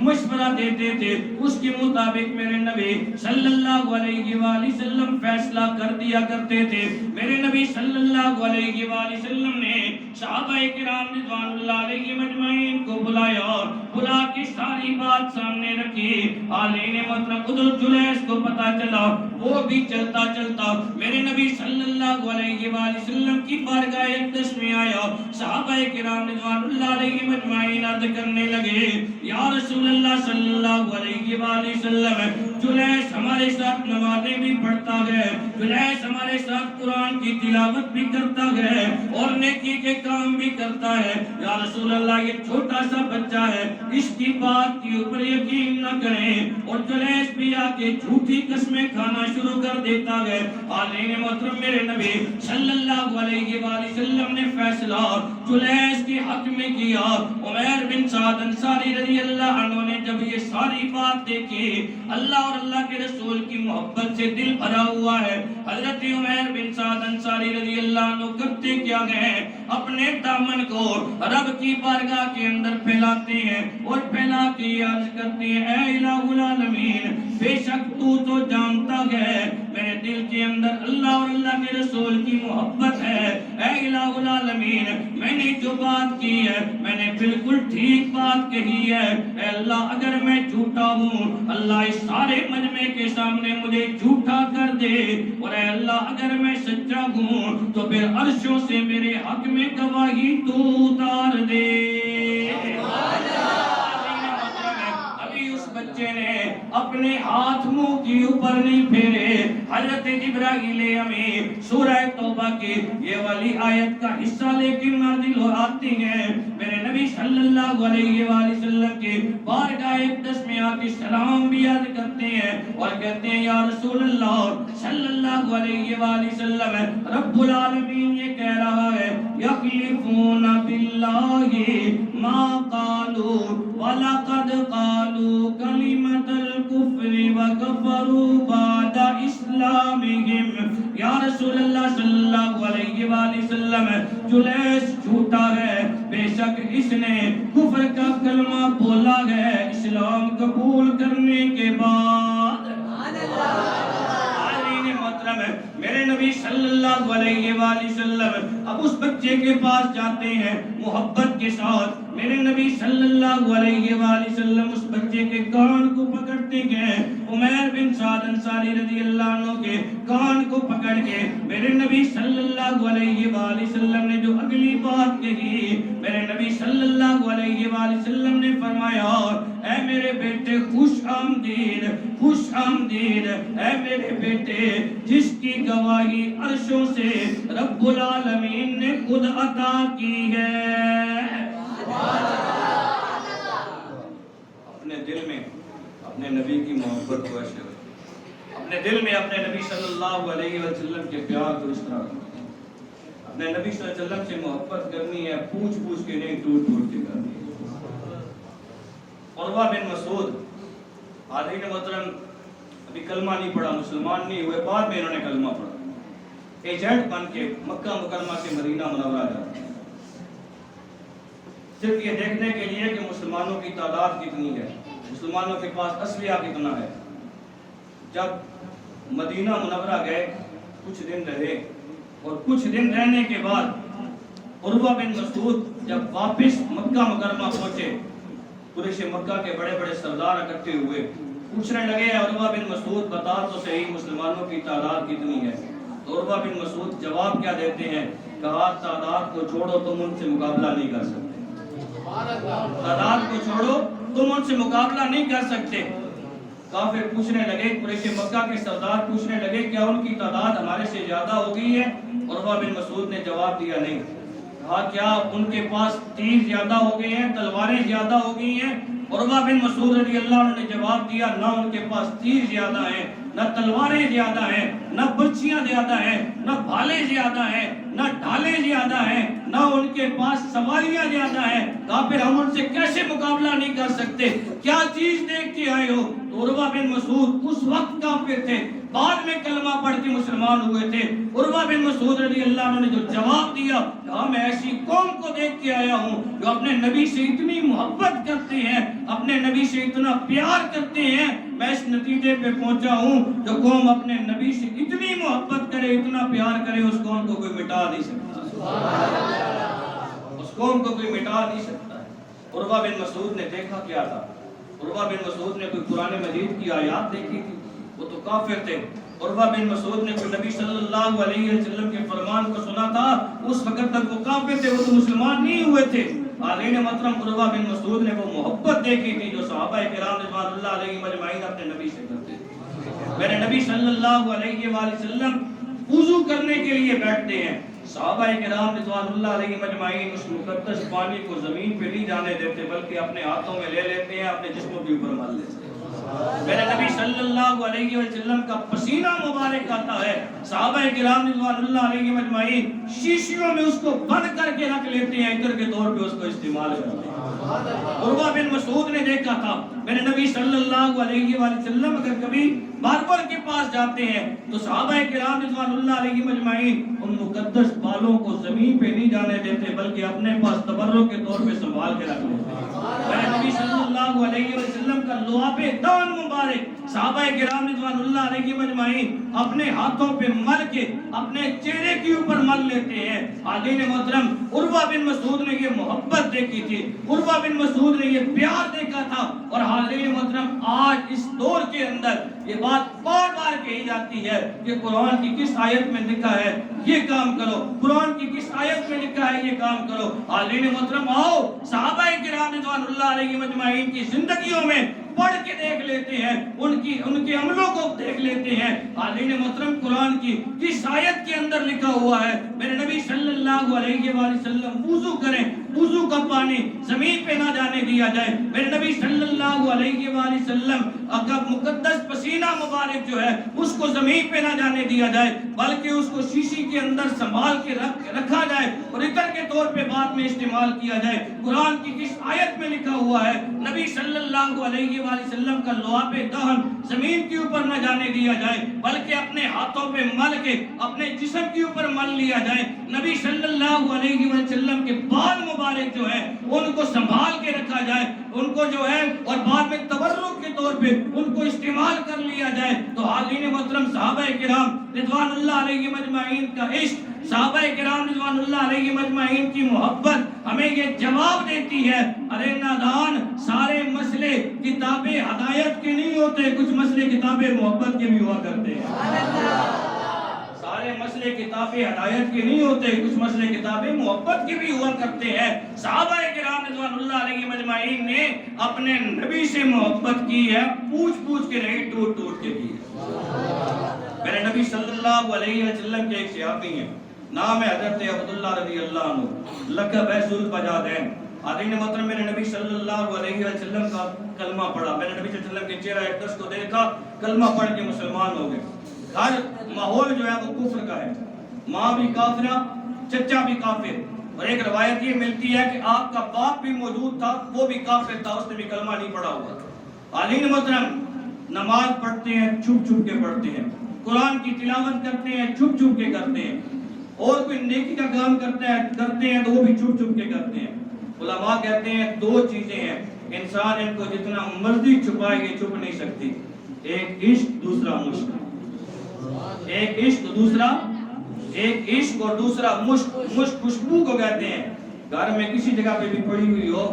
مشورہ دیتے تھے اس کے مطابق میرے نبی صلی صلی اللہ علیہ وآلہ وسلم فیصلہ کر دیا کرتے تھے۔ میرے نبی صلی اللہ علیہ وآلہ وسلم نے صحابہ کرام رضوان اللہ علیہم اجمعین کو بلایا، بلا کے ساری بات سامنے رکھی۔ آلین محترم ادھر جلیس کو پتا چلا، وہ بھی چلتا چلتا میرے نبی صلی اللہ علیہ وآلہ وسلم کی بارگاہ اقدس میں آیا۔ صحابہ کرام رضوان اللہ علیہم اجمعین عرض کرنے لگے، یا رسول اللہ صلی اللہ علیہ وآلہ وسلم، جلیس ہمارے ساتھ نمازیں بھی پڑھتا ہے، جلیس ہمارے ساتھ قرآن کی تلاوت بھی کرتا ہے اور نیکی کے کام بھی کرتا ہے۔ یا رسول اللہ یہ چھوٹا سا بچہ ہے، اس کی بات کے اوپر یقین نہ کریں۔ اور جلیس بھی آ کے جھوٹی قسمیں کھانا شروع کر دیتا ہے۔ آلین محترم میرے نبی صلی اللہ علیہ وآلہ وسلم نے فیصلہ جلیس کے حق میں کیا۔ عمیر بن سعد انصاری رضی اللہ عنہ نے جب یہ ساری بات دیکھی، اللہ اور اللہ کے رسول کی محبت سے دل بھرا ہوا ہے۔ حضرت عمیر بن سعد انصاری رضی اللہ عنہ کرتے کیا گئے، اپنے دامن کو رب کی بارگاہ کے اندر پھیلاتے ہیں اور پھیلا کے عرض کرتے ہیں، اے الہ العالمین، بے شک تو جانتا ہے میرے دل کے اندر اللہ اور اللہ کے رسول کی محبت ہے۔ اے الہ العالمین، میں نے جو بات کی ہے میں نے بالکل ٹھیک بات کہی ہے۔ اے اللہ اگر میں جھوٹا ہوں، اللہ اس سارے مجمع کے سامنے مجھے جھوٹا کر دے، اور اے اللہ اگر میں سچا ہوں تو پھر عرشوں سے میرے حق میں گواہی تو اتار دے۔ ابھی اس بچے نے اپنے ہاتھ منہ کے اوپر نہیں پھیرے، حضرت جبرائیل امین سورہ توبہ کی یہ والی آیت کا حصہ لیکن نازل ہو آتی ہیں۔ میرے نبی صلی اللہ علیہ وآلہ وسلم کے بارگاہ اقدس میں آ کے سلام بھی عرض کرتے ہیں اور کہتے ہیں، یا رسول اللہ صلی اللہ علیہ وآلہ وسلم، رب العالمین یہ کہہ رہا ہے، یحلفون باللہ ما قالوا وَلَقَدْ قَالُوا كَلِمَةَ الْكُفْرِ وَكَفَرُوا بَعْدَ إِسْلَامِهِمْ۔ یا رسول اللہ صلی اللہ علیہ وآلہ وسلم، جلیس جھوٹا ہے، بے شک اس نے کفر کا کلمہ بولا ہے اسلام قبول کرنے کے بعد۔ میرے نبی صلی اللہ علیہ وآلہ وسلم اب اس بچے کے پاس جاتے ہیں محبت کے ساتھ۔ میرے نبی صلی اللہ علیہ وآلہ وسلم اس بچے کے کان کو پکڑتے گئے، عمیر بن سعد انصاری رضی اللہ عنہ کے کان کو پکڑ کے میرے نبی صلی اللہ علیہ وآلہ وسلم نے جو اگلی بات کہی، میرے نبی صلی اللہ علیہ وآلہ وسلم نے فرمایا، اے میرے بیٹے خوش آمدید، خوش آمدید، اے میرے بیٹے جس کی گواہی عرشوں سے رب العالمین نے خود عطا کی ہے۔ اپنے دل میں اپنے نبی کی محبت کو ایسے اپنے دل میں اپنے نبی صلی اللہ علیہ وسلم کے پیار کو اس طرح اپنے نبی صلی اللہ علیہ وسلم سے محبت کرنی ہے، پوچھ پوچھ کے نہیں، ٹوٹ ٹوٹ کے کرنی ہے۔ عروہ بن مسعود حاضرین محترم ابھی کلمہ نہیں پڑھا، مسلمان نہیں ہوئے، بعد میں انہوں نے کلمہ پڑھا، ایجنٹ بن کے مکہ مکرمہ سے مدینہ منورہ جاتے ہیں، صرف یہ دیکھنے کے لیے کہ مسلمانوں کی تعداد کتنی ہے، مسلمانوں کے پاس اسلحہ کتنا ہے۔ جب مدینہ منورہ گئے کچھ دن رہے، اور کچھ دن رہنے کے بعد عروہ بن مسعود جب واپس مکہ مکرمہ پہنچے، قریش مکہ کے بڑے بڑے سردار اکٹھے ہوئے، پوچھنے لگے، عروہ بن مسعود بتا تو صحیح مسلمانوں کی تعداد کتنی ہے؟ تو عروہ بن مسعود جواب کیا دیتے ہیں؟ کہا تعداد کو چھوڑو تم ان سے مقابلہ نہیں کر سکتے، تعداد کو چھوڑو تم ان سے مقابلہ نہیں کر سکتے۔ کافر پوچھنے لگے، قریش مکہ کے سردار پوچھنے لگے، کیا ان کی تعداد ہمارے سے زیادہ ہو گئی ہے؟ عروہ بن مسعود نے جواب دیا نہیں۔ کہا کیا ان کے پاس تیر زیادہ ہو گئے ہیں، تلواریں زیادہ ہو گئی ہیں؟ عروہ بن مسعود رضی اللہ عنہ نے جواب دیا، نہ ان کے پاس تیر زیادہ ہیں، نہ تلواریں زیادہ ہیں، نہ برچیاں زیادہ ہیں، نہ بھالے زیادہ ہیں، نہ ڈھالیں زیادہ ہیں، نہ ان کے پاس سواریاں زیادہ ہیں۔ کہا پھر ہم ان سے کیسے مقابلہ نہیں کر سکتے؟ کیا چیز دیکھ کے آئے ہو؟ تو عروہ بن مسعود اس وقت کافر تھے، بعد میں کلمہ پڑھ کے مسلمان ہوئے تھے۔ عروہ بن مسعود رضی اللہ عنہ نے جو جواب دیا، کہا میں ایسی قوم کو دیکھ کے آیا ہوں جو اپنے نبی سے اتنی محبت کرتے ہیں، اپنے نبی سے اتنا پیار کرتے ہیں، میں اس نتیجے پہ پہنچا ہوں جو قوم اپنے نبی سے اتنی محبت کرے، اتنا پیار کرے، اس قوم کو کوئی مٹا نہیں سکتا، اس قوم کو کوئی مٹا نہیں سکتا۔ عروہ بن مسعود نے دیکھا کیا تھا؟ عروہ بن مسعود نے کوئی قرآن مجید کی آیات دیکھی تھی؟ وہ تو کافر تھے۔ عروہ بن مسعود نے کوئی نبی صلی اللہ علیہ وسلم کے فرمان کو سنا تھا؟ اس وقت تک وہ کافر تھے، وہ تو مسلمان نہیں ہوئے تھے۔ حالین محترم عروہ بن مسعود نے وہ محبت دیکھی تھی جو صحابہ کرام رضوان اللہ علیہ مجمعین اپنے نبی سے کرتے تھے۔ میرے نبی صلی اللہ علیہ وآلہ وسلم وضو کرنے کے لیے بیٹھتے ہیں، صحابہ کرام رضوان اللہ علیہ مجمعین اس مقدس پانی کو زمین پہ نہیں جانے دیتے بلکہ اپنے ہاتھوں میں لے لیتے ہیں، اپنے جسموں کے اوپر مل لیتے ہیں۔ میرے نبی صلی اللہ علیہ وسلم کا پسینہ مبارک آتا ہے، صحابہ کرام رضوان اللہ علیہ مجمعین شیشیوں میں اس کو بند کر کے رکھ لیتے ہیں، عطر کے طور پہ اس کو استعمال کرتے ہیں۔ عروہ بن مسعود نے دیکھا تھا میرے نبی صلی اللہ علیہ وآلہ وسلم اگر کبھی باربر کے پاس جاتے ہیں تو صحابہ کرام رضوان اللہ علیہ مجمعین ان مقدس بالوں کو زمین پہ نہیں جانے دیتے بلکہ اپنے پاس تبرک کے طور پہ سنبھال کے رکھ لیتے ہیں۔ میرے نبی صلی اللہ علیہ وسلم کا لعاب دان مبارک صحابہ کرام رضوان اللہ علیہ مجمعین اپنے ہاتھوں پہ مل کے اپنے چہرے کے اوپر مل لیتے ہیں۔ حاضرین محترم، عروہ بن مسعود نے یہ محبت دیکھی تھی، عروہ بن مسعود نے یہ پیار دیکھا تھا، اور حاضرین محترم آج اس دور کے اندر یہ بات بار بار کہی جاتی ہے کہ قرآن کی کس آیت میں لکھا ہے یہ کام کرو، قرآن کی کس آیت میں لکھا ہے یہ کام کرو۔ حاضرین محترم آؤ صحابہ کرام رضوان اللہ علیہ مجمعین کی زندگیوں میں پڑھ کے دیکھ لیتے ہیں، ان کے عملوں کو دیکھ لیتے ہیں۔ حاضرین محترم قرآن کی کس آیت کے اندر لکھا ہوا ہے میرے نبی صلی اللہ علیہ وآلہ وسلم وضو کریں، وضو کا پانی زمین پہ نہ جانے دیا جائے، میرے نبی صلی اللہ علیہ وآلہ وسلم اگر مقدس پسینہ مبارک جو ہے اس کو زمین پہ نہ جانے دیا جائے بلکہ اس کو شیشی کے اندر سنبھال کے رکھا جائے اور عطر کے طور پہ بعد میں استعمال کیا جائے۔ قرآن کی کس آیت میں لکھا ہوا ہے نبی صلی اللہ علیہ وآلہ وسلم کا لعاب دہن زمین کے اوپر نہ جانے دیا جائے بلکہ اپنے ہاتھوں پہ مل کے اپنے جسم کے اوپر مل لیا جائے۔ نبی صلی اللہ علیہ وسلم کے بال مبارک جو ہے ان کو سنبھال کے رکھا جائے، ان کو جو ہے اور بعد میں تبرک کے طور پہ ان کو استعمال کر لیا جائے۔ تو حاضرین محترم صحابہ کرام رضوان اللہ علیہ مجمعین کا عشق، صحابہ کرام رضوان اللہ علیہ مجمعین کی محبت ہمیں یہ جواب دیتی ہے، ارے نادان سارے مسئلے کتاب ہدایت کے نہیں ہوتے، کچھ مسئلے کتاب محبت کے بھی ہوا کرتے ہیں۔ سارے مسئلے کتاب ہدایت کے نہیں ہوتے، کچھ مسئلے کتاب محبت کے بھی ہوا کرتے ہیں۔ صحابہ کرام رضوان اللہ علیہ مجمعین نے اپنے نبی سے محبت کی ہے، پوچھ پوچھ کے نہیں، ٹوٹ ٹوٹ کے کی ہے۔ میرے نبی صلی اللہ علیہ وسلم کے ایک صحابی ہیں، نام ہے حضرت عبداللہ رضی اللہ عنہ، لقب ہے ذوالفجادین۔ حاضرین محترم میرے نبی صلی اللہ علیہ وسلم کا کلمہ پڑھا، میرے نبی صلی اللہ علیہ وسلم کے چہرہ اقدس کو دیکھا، کلمہ پڑھ کے مسلمان ہو گئے۔ ہر ماحول جو ہے وہ کفر کا ہے، ماں بھی کافرہ، چچا بھی کافر، اور ایک روایت یہ ملتی ہے کہ آپ کا باپ بھی موجود تھا، وہ بھی کافر تھا، اس نے بھی کلمہ نہیں پڑھا ہوا تھا۔ حاضرین محترم نماز پڑھتے ہیں چھپ چھپ کے پڑھتے ہیں، قرآن کی تلاوت کرتے ہیں چھپ چھپ کے کرتے ہیں، اور کوئی نیکی کا کام کرتے ہیں تو وہ بھی چھپ چھپ کے کرتے ہیں۔ علماء کہتے ہیں دو چیزیں ہیں، انسان ان کو جتنا مرضی چھپائے یہ چھپ نہیں سکتی، ایک عشق دوسرا مشق، ایک عشق اور دوسرا مشق۔ مشق خوشبو کو کہتے ہیں، گھر میں کسی جگہ پہ بھی پڑی ہوئی ہو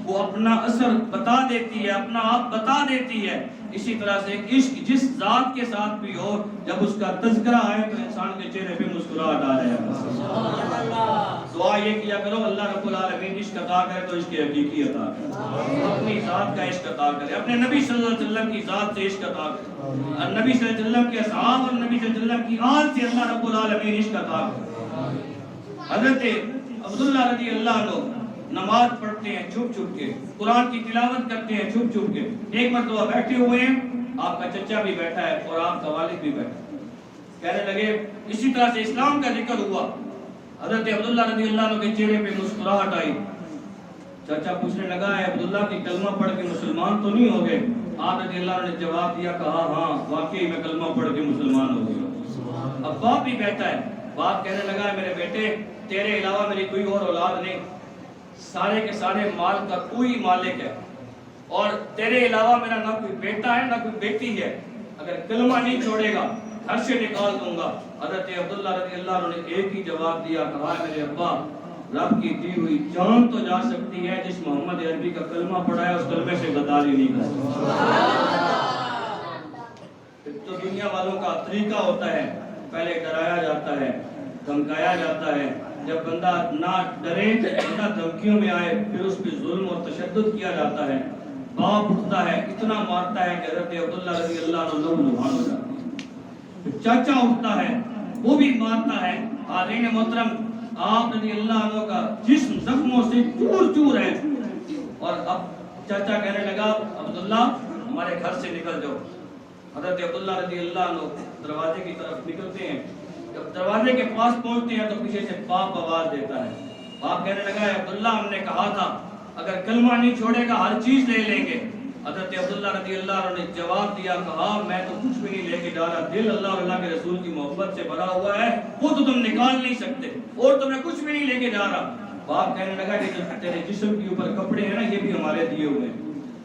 وہ اپنا اثر بتا دیتی ہے، اپنا آپ بتا دیتی ہے۔ اسی طرح سے عشق جس ذات کے ساتھ بھی ہو جب اس کا تذکرہ آئے تو انسان کے چہرے پہ مسکراہٹ آ جائے۔ دعا یہ کیا کرو اللہ رب العالمین عشق عطا کرے تو عشق حقیقی عطا کرے، اپنی ذات کا عشق عطا کرے، اپنے نبی صلی اللہ علیہ وسلم کی ذات سے عشق عطا کرے، نبی صلی اللہ علیہ وسلم کے اصحاب اور نبی صلی اللہ علیہ وسلم کی آل سے اللہ رب العالمین عشق عطا کرے۔ حضرت عبداللہ رضی اللہ عنہ نماز پڑھتے ہیں چھپ چھپ کے، قرآن کی تلاوت کرتے ہیں چھپ چھپ کے۔ ایک مرتبہ بیٹھے ہوئے ہیں، آپ کا چچا بھی بیٹھا ہے اور آپ کا والد بھی بیٹھا ہے، کہنے لگے اسی طرح سے اسلام کا ذکر ہوا، حضرت عبداللہ رضی اللہ عنہ کے چہرے پہ مسکراہٹ آئی۔ چچا پوچھنے لگا ہے عبداللہ کی کلمہ پڑھ کے مسلمان تو نہیں ہو گئے؟ آپ رضی اللہ عنہ نے جواب دیا، کہا ہاں واقعی میں کلمہ پڑھ کے مسلمان ہو گیا۔ اب باپ بھی بیٹھا ہے، باپ کہنے لگا ہے میرے بیٹے تیرے علاوہ میری کوئی اور اولاد نہیں، سارے کے سارے مال کا کوئی مالک ہے، اور تیرے علاوہ میرا نہ کوئی بیٹا ہے نہ کوئی بیٹی ہے، اگر کلمہ نہیں چھوڑے گا گھر سے نکال دوں گا۔ حضرت عبداللہ رضی اللہ عنہ نے ایک ہی جواب دیا، کہا میرے ابا رب کی دی ہوئی جان تو جا سکتی ہے، جس محمد عربی کا کلمہ پڑھا ہے اس کلمے سے غداری نہیں کر سکتا۔ تو دنیا والوں کا طریقہ ہوتا ہے، پہلے ڈرایا جاتا ہے، دھمکایا جاتا ہے، جب بندہ نہ ڈرے نہ دھمکیوں میں آئے پھر اس پہ ظلم اور تشدد کیا جاتا ہے۔ باپ اٹھتا ہے اتنا مارتا ہے کہ حضرت عبداللہ رضی اللہ عنہ لہو لہان ہو جاتے ہیں۔ چاچا اٹھتا ہے وہ بھی مارتا ہے۔ حاضرین محترم آپ رضی اللہ عنہ کا جسم زخموں سے چور چور ہے، اور اب چاچا کہنے لگا عبداللہ ہمارے گھر سے نکل جاؤ۔ حضرت عبداللہ رضی اللہ عنہ دروازے کی طرف نکلتے ہیں، جب دروازے کے پاس پہنچتے ہیں تو پیچھے سے باپ آواز دیتا ہے۔ باپ کہنے لگا ہے عبداللہ ہم نے کہا تھا اگر کلمہ نہیں چھوڑے گا ہر چیز لے لیں گے۔ حضرت عبداللہ رضی اللہ عنہ نے جواب دیا، کہا میں تو کچھ بھی نہیں لے کے جا رہا، دل اللہ اور اللہ کے رسول کی محبت سے بھرا ہوا ہے، وہ تو تم نکال نہیں سکتے، اور تم نے کچھ بھی نہیں لے کے جا رہا۔ باپ کہنے لگا کہ تیرے جسم کے اوپر کپڑے ہیں نا یہ بھی ہمارے دیے ہوئے ہیں۔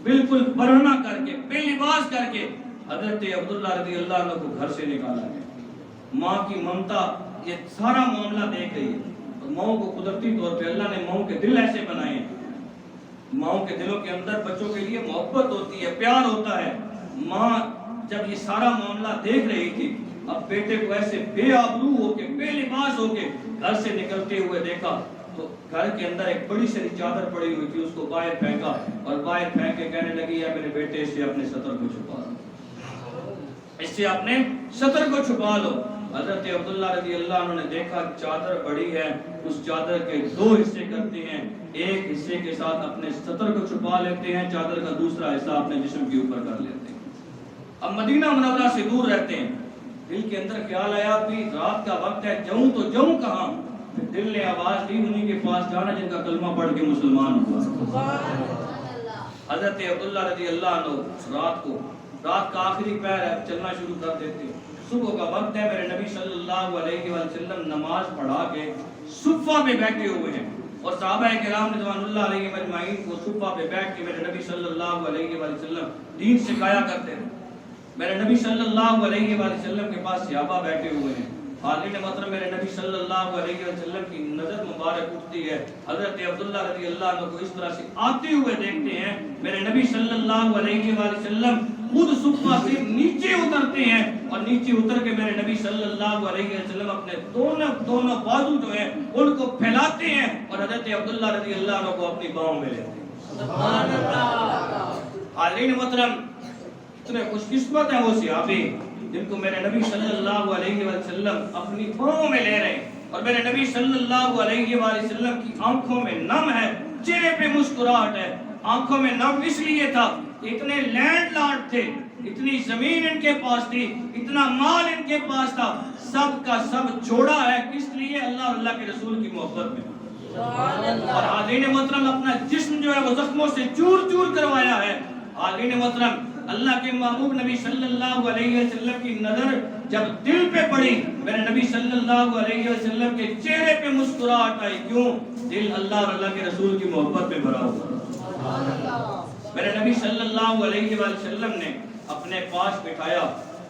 بالکل برہنہ کر کے بے لباس کر کے حضرت عبداللہ رضی اللہ عنہ کو گھر سے نکالا گیا۔ ماں کی ممتا یہ سارا معاملہ دیکھ رہی ہے، اور ماؤں کو قدرتی طور پہ اللہ نے ماؤں کے دل ایسے بنائے ہیں، ماؤں کے دلوں کے اندر بچوں کے لیے محبت ہوتی ہے، پیار ہوتا ہے۔ ماں جب یہ سارا معاملہ دیکھ رہی تھی، اب بیٹے کو ایسے بے آبرو ہو کے بے لباس ہو کے گھر سے نکلتے ہوئے دیکھا تو گھر کے اندر ایک بڑی ساری چادر پڑی ہوئی تھی، اس کو باہر پھینکا اور باہر پھینک کے کہنے لگی ہے میرے بیٹے اس سے اپنے سطر کو چھپا لو، اس سے اپنے سطر کو چھپا لو۔ حضرت عبداللہ رضی اللہ عنہ نے دیکھا چادر بڑی ہے، اس چادر کے دو حصے کرتے ہیں، ایک حصے کے ساتھ اپنے سطر کو چھپا لیتے ہیں، چادر کا دوسرا حصہ اپنے جسم کے اوپر کر لیتے ہیں۔ اب مدینہ منورہ سے دور رہتے ہیں، دل کے اندر خیال آیا بھی رات کا وقت ہے، جاؤں تو جاؤں کہاں؟ پھر دل نے آواز دی انہی کے پاس جانا جن کا کلمہ پڑھ کے مسلمان ہوا۔ حضرت عبداللہ رضی اللہ عنہ رات کا آخری پہر ہے، چلنا شروع کر دیتے ہیں۔ صبح کا وقت ہے، میرے نبی صلی اللہ علیہ وسلم نماز پڑھا کے صفہ پہ بیٹھے ہوئے ہیں، اور صحابہ کرام رضوان اللہ علیہ مجمعین کو صفہ پہ بیٹھ کے میرے نبی صلی اللہ علیہ وسلم دین سکھایا کرتے ہیں۔ میرے نبی صلی اللہ علیہ وسلم کے پاس صحابہ بیٹھے ہوئے ہیں۔ حاضرین محترم میرے نبی صلی اللہ علیہ وسلم کی نظر مبارک اٹھتی ہے، حضرت عبداللہ رضی اللہ عنہ کو اس طرح سے آتے ہوئے دیکھتے ہیں۔ میرے نبی صلی اللہ علیہ وسلم خود صفہ سے نیچے اترتے ہیں، اور نیچے اتر کے میرے نبی صلی اللہ علیہ وسلم اپنے دونوں بازو جو ہیں ان کو پھیلاتے ہیں، اور حضرت عبداللہ رضی اللہ عنہ کو اپنی باہوں میں لیتے ہیں۔ سبحان اللہ۔ حاضرین محترم اتنے خوش قسمت ہیں وہ صحابی جن کو میرے نبی صلی اللہ علیہ وسلم اپنی باہوں میں لے رہے ہیں، اور میرے نبی صلی اللہ علیہ وسلم کی آنکھوں میں نم ہے، چہرے پہ مسکراہٹ ہے۔ آنکھوں میں نم اس لیے تھا اتنے لینڈ لارڈ تھے، اتنی زمین ان کے پاس تھی، اتنا مال ان کے پاس تھا، سب کا سب چھوڑا ہے کس لیے؟ اللہ اور اللہ کے رسول کی محبت میں۔ اور حاضرین محترم اپنا جسم جو ہے وہ زخموں سے چور چور کروایا ہے۔ حاضرین محترم اللہ کے محبوب نبی صلی اللہ علیہ وسلم کی نظر جب دل پہ پڑی، میرے نبی صلی اللہ علیہ وسلم کے چہرے پہ مسکراہٹ آئی، کیوں؟ دل اللہ اور اللہ کے رسول کی محبت میں بھرا ہوا۔ میرے نبی صلی اللہ علیہ وسلم نے اپنے پاس بٹھایا،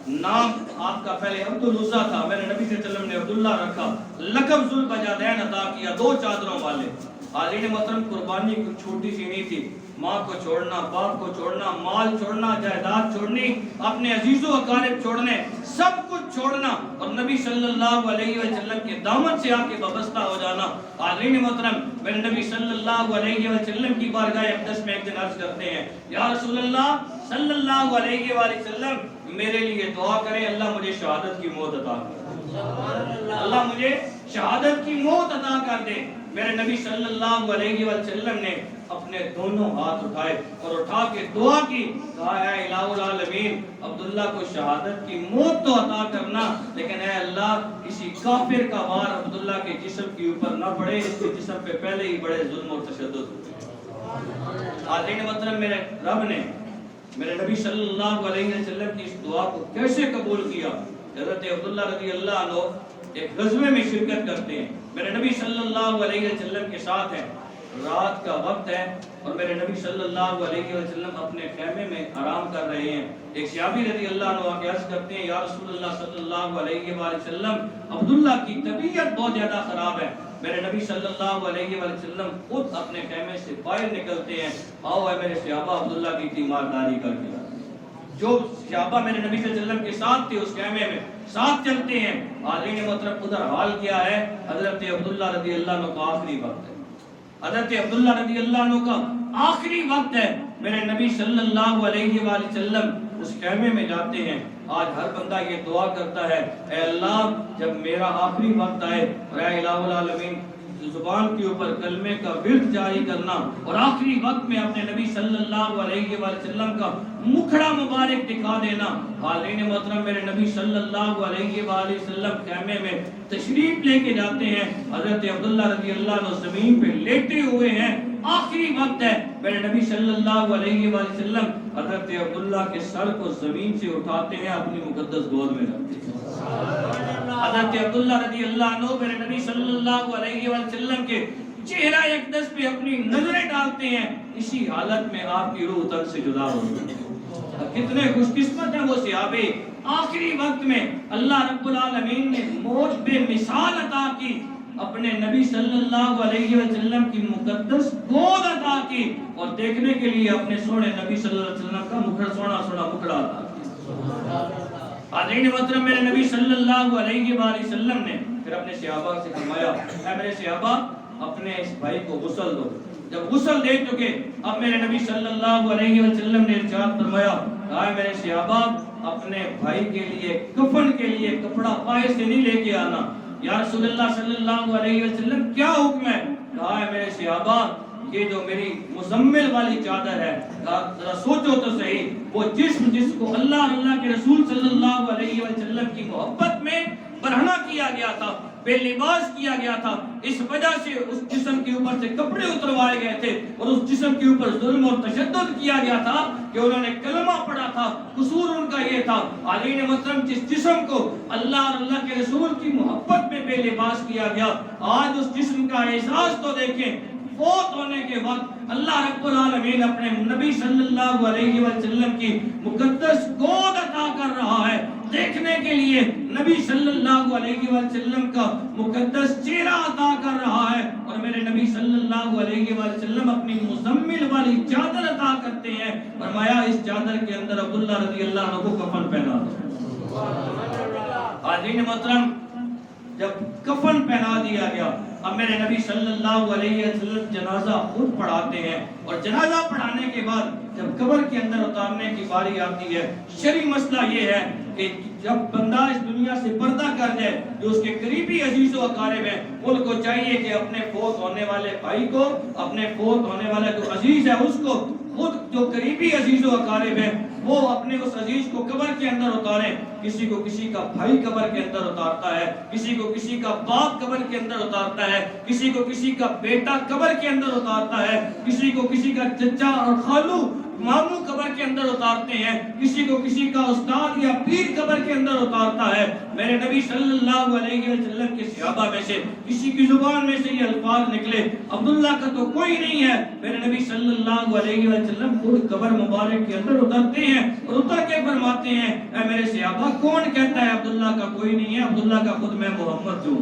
نام آپ کا پہلے عبدالعزیٰ تھا، میرے نبی صلی اللہ علیہ وسلم نے عبداللہ رکھا، لقب ذوالبجادین عطا کیا، 2 چادروں والے۔ حاضرین محترم قربانی کوئی چھوٹی سی نہیں تھی، ماں کو چھوڑنا، باپ کو چھوڑنا، مال چھوڑنا، جائیداد چھوڑنی، اپنے عزیز و اقارب چھوڑنے، سب کچھ چھوڑنا، اور نبی صلی اللہ علیہ وسلم کے دامن سے آ کے وابستہ ہو جانا۔ حاضرین محترم میرے نبی صلی اللہ علیہ وسلم کی بارگاہ اقدس میں ایک دن عرض کرتے ہیں، یا رسول اللہ صلی اللہ علیہ وسلم میرے لیے دعا کریں اللہ مجھے شہادت کی موت عطا کر، اللہ مجھے شہادت کی موت عطا کر دے۔ میرے نبی صلی اللہ علیہ وسلم نے اپنے دونوں ہاتھ اٹھائے اور اٹھا کے دعا کی، کہا اے الہ العالمین عبداللہ کو شہادت کی موت تو عطا کرنا، لیکن اے اللہ کسی کافر کا وار عبداللہ کے جسم کے اوپر نہ پڑے، اس کے جسم پہ پہلے ہی بڑے ظلم اور تشدد ہوئے۔ حاضرین محترم میرے رب نے میرے نبی صلی اللہ علیہ وسلم کی اس دعا کو کیسے قبول کیا؟ حضرت عبداللہ رضی اللہ عنہ ایک غزوے میں شرکت کرتے ہیں، میرے نبی صلی اللہ علیہ وسلم کے ساتھ ہیں، رات کا وقت ہے اور میرے نبی صلی اللہ علیہ وسلم اپنے خیمے میں آرام کر رہے ہیں۔ ایک صحابی رضی اللہ عنہ آ کے عرض کرتے ہیں، یا رسول اللہ صلی اللہ علیہ وسلم، عبداللہ کی طبیعت بہت زیادہ خراب ہے۔ میرے نبی صلی اللہ علیہ وسلم خود اپنے خیمے سے باہر نکلتے ہیں، آؤ اے میرے صحابہ عبداللہ کی تیمارداری کر کے۔ جو صحابہ میرے نبی صلی اللہ علیہ وسلم کے ساتھ تھے اس خیمے میں ساتھ چلتے ہیں۔ حاضرین محترم ادھر حال کیا ہے؟ حضرت عبداللہ رضی اللہ عنہ کا آخری وقت ہے، حضرت عبداللہ رضی اللہ عنہ کا آخری وقت ہے۔ میرے نبی صلی اللہ علیہ وآلہ وسلم اس خیمے میں جاتے ہیں۔ آج ہر بندہ یہ دعا کرتا ہے، اے اللہ جب میرا آخری وقت آئے، اے الہ العالمین زبان کے اوپر کلمے کا ورد جاری کرنا اور آخری وقت میں اپنے نبی صلی اللہ علیہ وسلم کا مکھڑا مبارک دکھا دینا۔ حاضرین محترم میرے نبی صلی اللہ علیہ وآلہ وسلم خیمے میں تشریف لے کے جاتے ہیں۔ حضرت عبداللہ رضی اللہ عنہ زمین پہ لیٹے ہوئے ہیں، آخری وقت ہے۔ میرے نبی صلی اللہ علیہ وآلہ وسلم حضرت عبداللہ کے سر کو زمین سے اٹھاتے ہیں، اپنی مقدس گود میں رکھتے ہیں۔ حضرت عبداللہ رضی اللہ عنہ میرے نبی صلی اللہ علیہ وسلم کے چہرہ اقدس پہ اپنی نظریں ڈالتے ہیں، اسی حالت میں آپ کی روح تن سے جدا ہوتی ہے۔ کتنے خوش قسمت ہیں وہ صحابی، آخری وقت میں اللہ رب العالمین نے موت بے مثال عطا کی، اپنے نبی صلی اللہ علیہ وسلم کی مقدس گود عطا کی اور دیکھنے کے لیے اپنے سونے نبی صلی اللہ علیہ وسلم کا مکھڑا سونا مکھڑا عطا کیا۔ حاضرین محترم میرے نبی صلی اللہ علیہ وآلہ وسلم نے پھر اپنے صحابہ سے فرمایا، اے میرے صحابہ اپنے اس بھائی کو غسل دو۔ جب غسل دے چکے اب میرے نبی صلی اللہ علیہ وسلم نے ارشاد فرمایا، اے میرے صحابہ اپنے بھائی کے لیے کفن کے لیے کپڑا پائے سے نہیں لے کے آنا۔ یا رسول اللہ صلی اللہ علیہ وسلم کیا حکم ہے؟ کہا ہے میرے صحابہ یہ جو میری مزمل والی چادر ہے، ذرا سوچو تو صحیح، وہ جسم جس کو اللہ اور اللہ کے رسول صلی اللہ علیہ وسلم کی محبت میں برہنہ کیا گیا تھا، بے لباس کیا گیا تھا، اس وجہ سے اس جسم کے اوپر سے کپڑے اتروائے گئے تھے اور اس جسم کے اوپر ظلم اور تشدد کیا گیا تھا کہ انہوں نے کلمہ پڑھا تھا، قصور ان کا یہ تھا۔ حاضرین محترم جس جسم کو اللہ اور اللہ کے رسول کی محبت میں بے لباس کیا گیا، آج اس جسم کا احساس تو دیکھیں۔ فوت ہونے کے وقت اللہ رب العالمین اپنے نبی صلی اللہ علیہ وسلم کی مقدس گود عطا کر رہا ہے، دیکھنے کے لیے نبی صلی اللہ علیہ وسلم کا مقدس چہرہ عطا کر رہا ہے، اور میرے نبی صلی اللہ علیہ وسلم اپنی مزمل والی چادر عطا کرتے ہیں، فرمایا اس چادر کے اندر عبداللہ رضی اللہ عنہ کو کفن پہنا دو۔ حاضرین محترم جب کفن پہنا دیا گیا اب میرے نبی صلی اللہ علیہ وسلم جنازہ خود پڑھاتے ہیں، اور جنازہ پڑھانے کے بعد جب قبر کے اندر اتارنے کی باری آتی ہے، شرعی مسئلہ یہ ہے کہ جب بندہ اس دنیا سے پردہ کر جائے جو اس کے قریبی عزیز و اقارب ہیں ان کو چاہیے کہ اپنے فوت ہونے والے بھائی کو، اپنے فوت ہونے والا جو عزیز ہے اس کو، خود جو قریبی عزیز و اقارب ہیں وہ اپنے اس عزیز کو قبر کے اندر اتاریں۔ کسی کو کسی کا بھائی قبر کے اندر اتارتا ہے، کسی کو کسی کا باپ قبر کے اندر اتارتا ہے، کسی کو کسی کا بیٹا قبر کے اندر اتارتا ہے، کسی کو کسی کا چچا اور خالو ماموں قبر کے اندر اتارتے ہیں، کسی کو کسی کا استاد یا پیر قبر کے اندر اتارتا ہے۔ میرے نبی صلی اللہ علیہ وسلم کے صحابہ میں سے کسی کی زبان میں سے یہ الفاظ نکلے، عبداللہ کا تو کوئی نہیں ہے، میرے نبی صلی اللہ علیہ وسلم خود قبر مبارک کے اندر اترتے ہیں اور اتر کے فرماتے ہیں، اے میرے صحابہ کون کہتا ہے عبداللہ کا کوئی نہیں ہے؟ عبداللہ کا خود میں محمد ہوں۔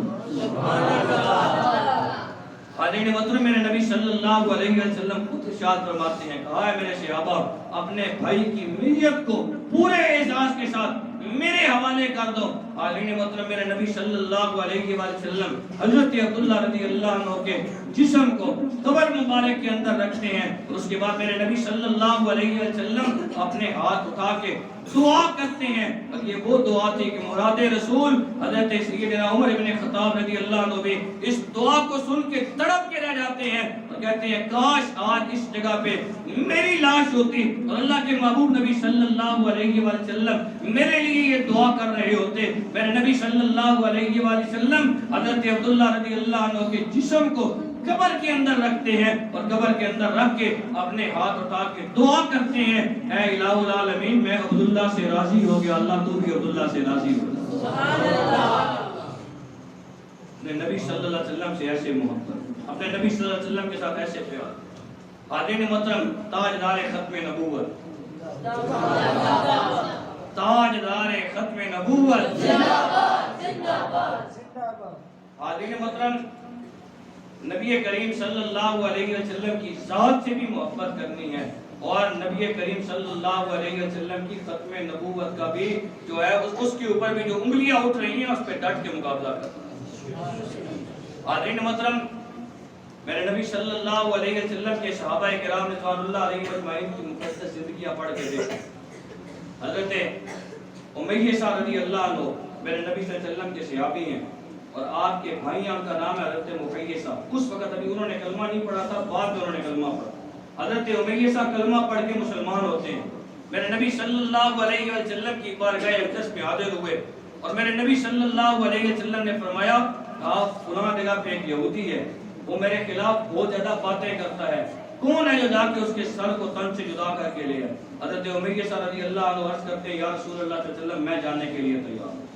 حاضرین محترم میرے نبی صلی اللہ علیہ وسلم خود ارشاد فرماتے ہیں، کہا ہے میرے صحابہ اپنے بھائی کی میت کو پورے اعزاز کے ساتھ میرے حوالے کر دو۔ حاضرین محترم میرے نبی صلی اللہ علیہ وسلم حضرت عبداللہ رضی اللہ عنہ کے جسم کو قبر مبارک کے اندر رکھتے ہیں، اور اس کے بعد میرے نبی صلی اللہ علیہ وسلم اپنے ہاتھ اٹھا کے دعا کرتے ہیں، اور یہ وہ دعا تھی کہ مراد رسول حضرت سیدنا عمر بن خطاب رضی اللہ عنہ بھی اس دعا کو سن کے تڑپ کے رہ جاتے ہیں اور کہتے ہیں کاش آج اس جگہ پہ میری لاش ہوتی اور اللہ کے محبوب نبی صلی اللہ علیہ وسلم میرے لیے یہ دعا کر رہے ہوتے۔ میرے نبی صلی اللہ علیہ وسلم حضرت عبداللہ رضی اللہ عنہ کے جسم کو قبر کے اندر رکھتے ہیں اور قبر کے اندر رکھ کے اپنے ہاتھ اٹھا کے دعا کرتے ہیں، اے الہ العالمین میں عبداللہ سے راضی ہو گیا، اللہ تو بھی عبداللہ سے راضی ہو گیا۔ سبحان اللہ۔ اپنے نبی صلی اللہ علیہ وسلم سے ایسے محبت، اپنے نبی صلی اللہ علیہ وسلم کے ساتھ ایسے پیار۔ حاضرین محترم، تاجدار ختم نبوت، تاجدار ختم نبوت، حاضرین محترم، نبی کریم صلی اللہ علیہ وسلم کی ذات سے بھی محبت کرنی ہے اور نبی کریم صلی اللہ علیہ وسلم کی ختم نبوت کا بھی جو ہے اس کے اوپر بھی جو انگلیاں اٹھ رہی ہیں اس پہ ڈٹ کے مقابلہ کرنا ہے۔ حاضرین محترم، میرے نبی صلی اللہ علیہ وسلم کے صحابہ کرام رضوان اللہ علیہ اجمعین کی مقدس زندگیاں پڑھ کے دیکھیں۔ حضرت امیہ رضی اللہ عنہ میرے نبی صلی اللہ علیہ وسلم کے صحابی ہیں اور آپ کے بھائیاں کا نام ہے حضرت مقیسہ۔ اس وقت ابھی انہوں نے کلمہ نہیں پڑھا تھا، بعد میں انہوں نے کلمہ پڑھا۔ حضرت امیہ کلمہ پڑھ کے مسلمان ہوتے ہیں۔ میرے نبی صلی اللہ علیہ وسلم کی بارگاہ اقدس میں حاضر ہوئے اور میرے نبی صلی اللہ علیہ وسلم نے فرمایا، آپ فلاں جگہ پہ ایک یہودی ہے، وہ میرے خلاف بہت زیادہ باتیں کرتا ہے، کون ہے جو جا کے اس کے سر کو تن سے جدا کر کے لے آئے؟ حضرت امیہ رضی اللہ عنہ عرض کرتے ہیں، یا رسول اللہ صلی اللہ علیہ وسلم میں جانے کے لیے تیار ہوں۔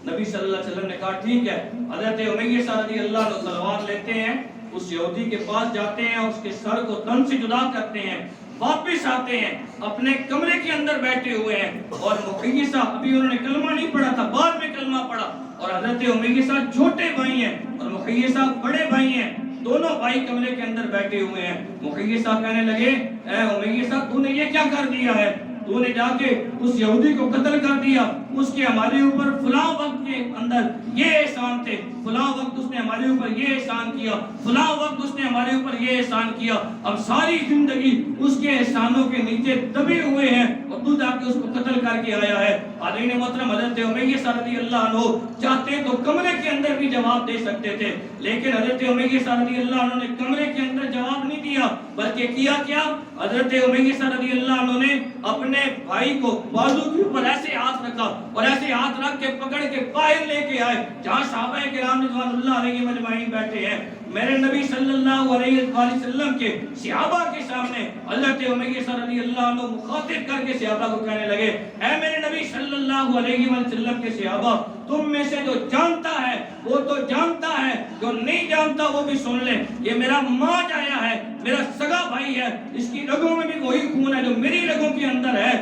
نبی صلی اللہ علیہ وسلم نے کہا ٹھیک ہے۔ حضرت امیہ رضی اللہ عنہ تلوار لیتے ہیں، اس یہودی کے پاس جاتے ہیں، اس کے سر کو تن سے جدا کرتے ہیں، واپس آتے ہیں، اپنے کمرے کے اندر بیٹھے ہوئے ہیں اور مقیسہ ابھی انہوں نے کلمہ نہیں پڑھا تھا، بعد میں کلمہ پڑھا، اور حضرت امیہ چھوٹے بھائی ہیں اور مقیسہ بڑے بھائی ہیں، دونوں بھائی کمرے کے اندر بیٹھے ہوئے ہیں۔ مقیسہ کہنے لگے، اے امیہ تو نے یہ کیا کر دیا ہے؟ تو نے جا کے اس یہودی کو قتل کر دیا، اس کے ہمارے اوپر فلاں وقت کے اندر یہ احسان تھے، فلاں وقت اس نے ہمارے اوپر یہ احسان کیا، فلاں وقت اس نے ہمارے اوپر یہ احسان کیا، اب ساری زندگی اس کے احسانوں کے نیچے دبے ہوئے ہیں اور تو جا کے اس کو قتل کر کے آیا ہے۔ حاضرین محترم، حضرت امیہ رضی اللہ عنہ چاہتے تو کمرے کے اندر بھی جواب دے سکتے تھے، لیکن حضرت امیہ رضی اللہ عنہ نے کمرے کے اندر جواب نہیں دیا، بلکہ کیا حضرت امیہ رضی اللہ عنہ نے اپنے بھائی کو بازو کے اوپر ایسے ہاتھ رکھا اور ایسے ہاتھ رکھ کے پکڑ کے باہر لے کے آئے جہاں صحابہ کرام رضوان اللہ علیہ مجمعین بیٹھے ہیں۔ میرے نبی صلی اللہ علیہ وسلم کے صحابہ کے سامنے حضرت امیہ رضی اللہ عنہ مخاطب کر کے صحابہ کو کہنے لگے، اے میرے نبی صلی اللہ علیہ وسلم کے صحابہ، تم میں سے جو جانتا ہے وہ تو جانتا ہے، جو نہیں جانتا وہ بھی سن لے، یہ میرا ماں جایا ہے، میرا سگا بھائی ہے، اس کی رگوں میں بھی وہی خون ہے جو میری رگوں کے اندر ہے،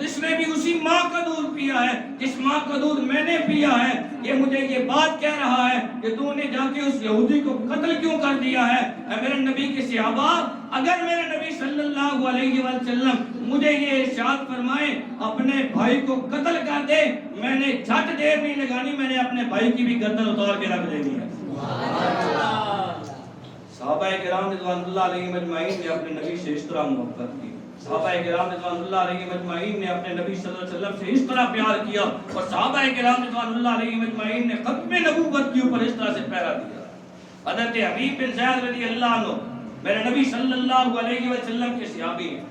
اس نے بھی اسی ماں کا دودھ پیا ہے جس ماں کا دودھ میں نے پیا ہے، یہ مجھے یہ بات کہہ رہا ہے کہ تو نے جا کے اس یہودی کو قتل کیوں کر دیا ہے؟ اے میرے نبی کے صحابہ، اگر میرے نبی صلی اللہ علیہ وسلم مجھے یہ ارشاد فرمائے اپنے بھائی کو قتل کر دے، میں نے جھٹ دیر نہیں لگانی، میں نے اپنے بھائی کی بھی گردن اتار کے رکھ دینی ہے۔ صحابہ کرام رضوان اللہ علیہ مجمعین نے اپنے نبی سے اس طرح محبت کی، صحابہ کرام رضوان اللہ علیہ مجمعین نے اپنے نبی صلی اللہ علیہ وسلم سے اس طرح پیار کیا، اور صحابہ کرام رضوان اللہ علیہ مجمعین نے ختم نبوت کے اوپر اس طرح سے پہرا دیا۔ حضرت حبیب بن زید رضی اللہ عنہ میرے نبی صلی اللہ علیہ وسلم کے صحابی ہیں۔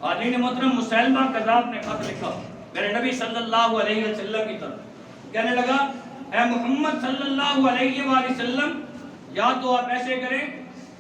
حاضرین محترم، مسیلمہ کذاب نے خط لکھا میرے نبی صلی اللہ علیہ وسلم کی طرف، کہنے لگا، اے محمد صلی اللہ علیہ وآلہ وسلم، یا تو آپ ایسے کریں،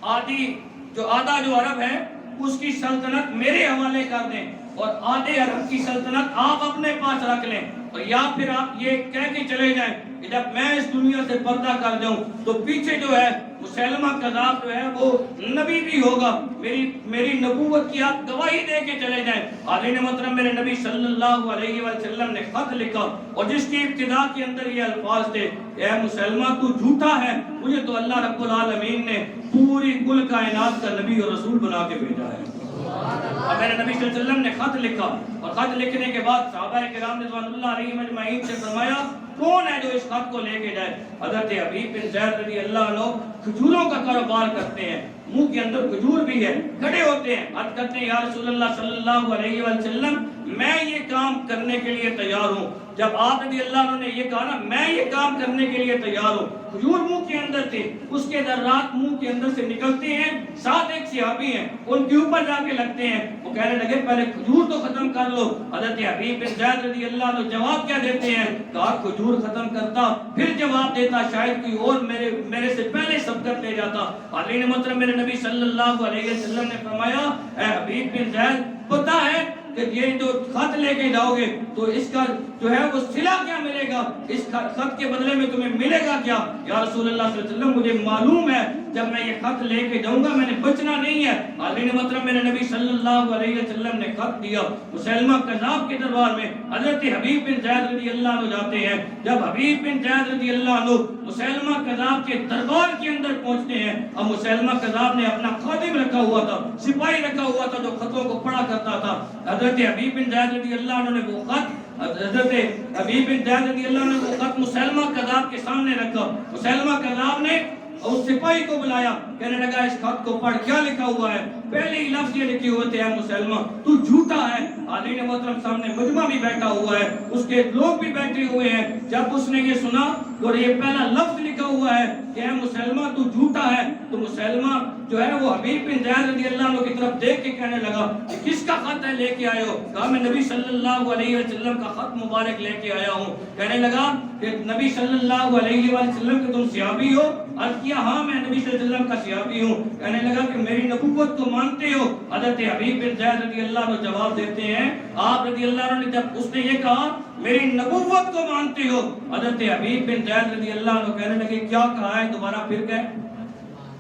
آدھا جو عرب ہے اس کی سلطنت میرے حوالے کر دیں اور آدھے عرب کی سلطنت آپ اپنے پاس رکھ لیں، اور یا پھر آپ یہ کہہ کے چلے جائیں کہ جب میں اس دنیا سے پردہ کر جاؤں تو پیچھے جو ہے مسیلمہ کذاب جو ہے وہ نبی بھی ہوگا، میری نبوت کی آپ گواہی دے کے چلے جائیں۔ حاضرین محترم، میرے نبی صلی اللہ علیہ وسلم نے خط لکھا اور جس کی ابتدا کے اندر یہ الفاظ تھے، اے مسیلمہ تو جھوٹا ہے، مجھے تو اللہ رب العالمین نے پوری کل کائنات کا نبی اور رسول بنا کے بھیجا ہے۔ اور میرے نبی صلی اللہ علیہ وسلم نے خط لکھا اور خط لکھنے کے بعد صحابہ کرام رضوان اللہ علیہ مجمعین سے فرمایا، کون ہے جو اس خط کو لے کے جائے؟ حضرت حبیب بن زید رضی اللہ عنہ کھجوروں کا کاروبار کرتے ہیں، منہ کے اندر کھجور بھی ہے، کھڑے ہوتے ہیں، عرض کرتے ہیں یا رسول اللہ صلی اللہ علیہ وسلم میں یہ کام کرنے کے لیے تیار ہوں۔ جب آپ رضی اللہ عنہ نے یہ کہا نا میں یہ کام کرنے کے لیے تیار ہوں، کھجور منہ کے اندر تھے، اس کے ذرات منہ کے اندر سے نکلتے ہیں، ساتھ ایک صحابی ہیں ان کے اوپر جا کے لگتے ہیں، وہ کہنے لگے پہلے کھجور تو ختم کر لو۔ حضرت حبیب بن زید رضی اللہ عنہ جواب کیا دیتے ہیں؟ کہا کھجور ختم کرتا پھر جواب دیتا، شاید کوئی اور میرے سے پہلے سبقت لے جاتا۔ حضرت محترم میرے نبی صلی اللہ علیہ وسلم نے فرمایا اے حبیب بن زید پتہ ہے کہ یہ جو خط لے کے جاؤ گے تو اس کا جو ہے وہ صلہ کیا ملے گا، اس خط کے بدلے میں تمہیں ملے گا کیا؟ یا رسول اللہ صلی اللہ علیہ وسلم مجھے معلوم ہے جب میں یہ خط لے کے جاؤں گا میں نے بچنا نہیں ہے۔ حضرت محترم میرے نبی صلی اللہ علیہ وسلم نے خط دیا مسیلمہ کذاب کے دربار میں، حضرت حبیب بن زید رضی اللہ عنہ جاتے ہیں۔ جب حبیب بن زید رضی اللہ عنہ مسیلمہ کذاب کے دربار کے اندر پہنچتے ہیں، اب مسیلمہ کذاب نے اپنا خادم رکھا ہوا تھا، سپاہی رکھا ہوا تھا جو خطوں کو پڑھا کرتا تھا۔ حضرت حبیب بن زید رضی اللہ عنہ نے وہ خط حضرت حبیب بن زید رضی اللہ عنہ نے وہ خط مسیلمہ کذاب کے سامنے رکھا۔ مسیلمہ کذاب نے اس سپاہی کو بلایا، کہنے لگا اس خط کو پڑھ، کیا لکھا ہوا ہے؟ پہلے ہی لفظ یہ لکھے ہوئے تھے اے مسلمہ تو جھوٹا ہے۔ حاضرین محترم سامنے مجمع بھی بیٹھا ہوا ہے، اس کے لوگ بھی بیٹھے ہوئے ہیں۔ جب اس نے یہ سنا اور یہ پہلا لفظ لکھا ہوا ہے کہ اے مسلمہ تو جھوٹا ہے، تو مسلمہ جو ہے وہ حبیب بن زید رضی اللہ عنہ کی طرف دیکھ کے کہنے لگا کہ کس کا خط ہے لے کے آئے ہو؟ کہا میں نبی صلی اللہ علیہ وسلم کا خط مبارک لے کے آیا ہوں۔ کہنے لگا کہ نبی صلی اللہ علیہ وسلم کے تم صحابی ہو؟ عرض کیا ہاں میں نبی صلی اللہ علیہ وسلم کا صحابی ہوں۔ کہنے لگا کہ میری نبوت کو مانتے ہو؟ حضرت حبیب بن زید رضی اللہ عنہ جواب دیتے ہیں آپ رضی اللہ عنہ نے جب اس نے یہ کہا میری نبوت کو مانتے ہو، حضرت حبیب بن زید رضی اللہ عنہ کہنے لگے کیا کہا ہے؟ دوبارہ پھر کہے،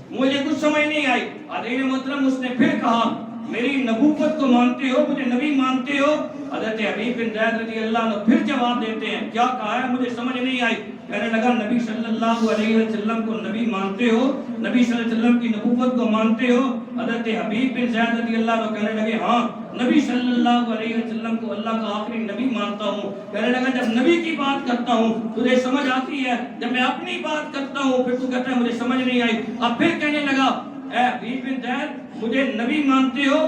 مجھے کچھ سمجھ نہیں آئی۔ حضرت محترم اس نے پھر کہا میری نبوت کو مانتے ہو، مجھے نبی مانتے ہو؟ حضرت حبیب بن زید رضی اللہ عنہ پھر جواب دیتے ہیں کیا کہا ہے؟ مجھے سمجھ نہیں آئی۔ کہنے لگا نبی صلی اللہ علیہ وسلم کو نبی مانتے ہو، نبی صلی اللہ علیہ وسلم کی نبوت کو مانتے ہو؟ حضرت حبیب بن زید رضی اللہ عنہ کہنے لگے ہاں نبی صلی اللہ علیہ وسلم کو اللہ کا آخری نبی مانتا ہوں۔ کہنے لگا جب نبی کی بات کرتا ہوں تجھے سمجھ آتی ہے، جب میں اپنی بات کرتا ہوں پھر تو کہتا ہے مجھے سمجھ نہیں آئی۔ اب پھر کہنے لگا اے حبیب بن زید مجھے نبی مانتے ہو؟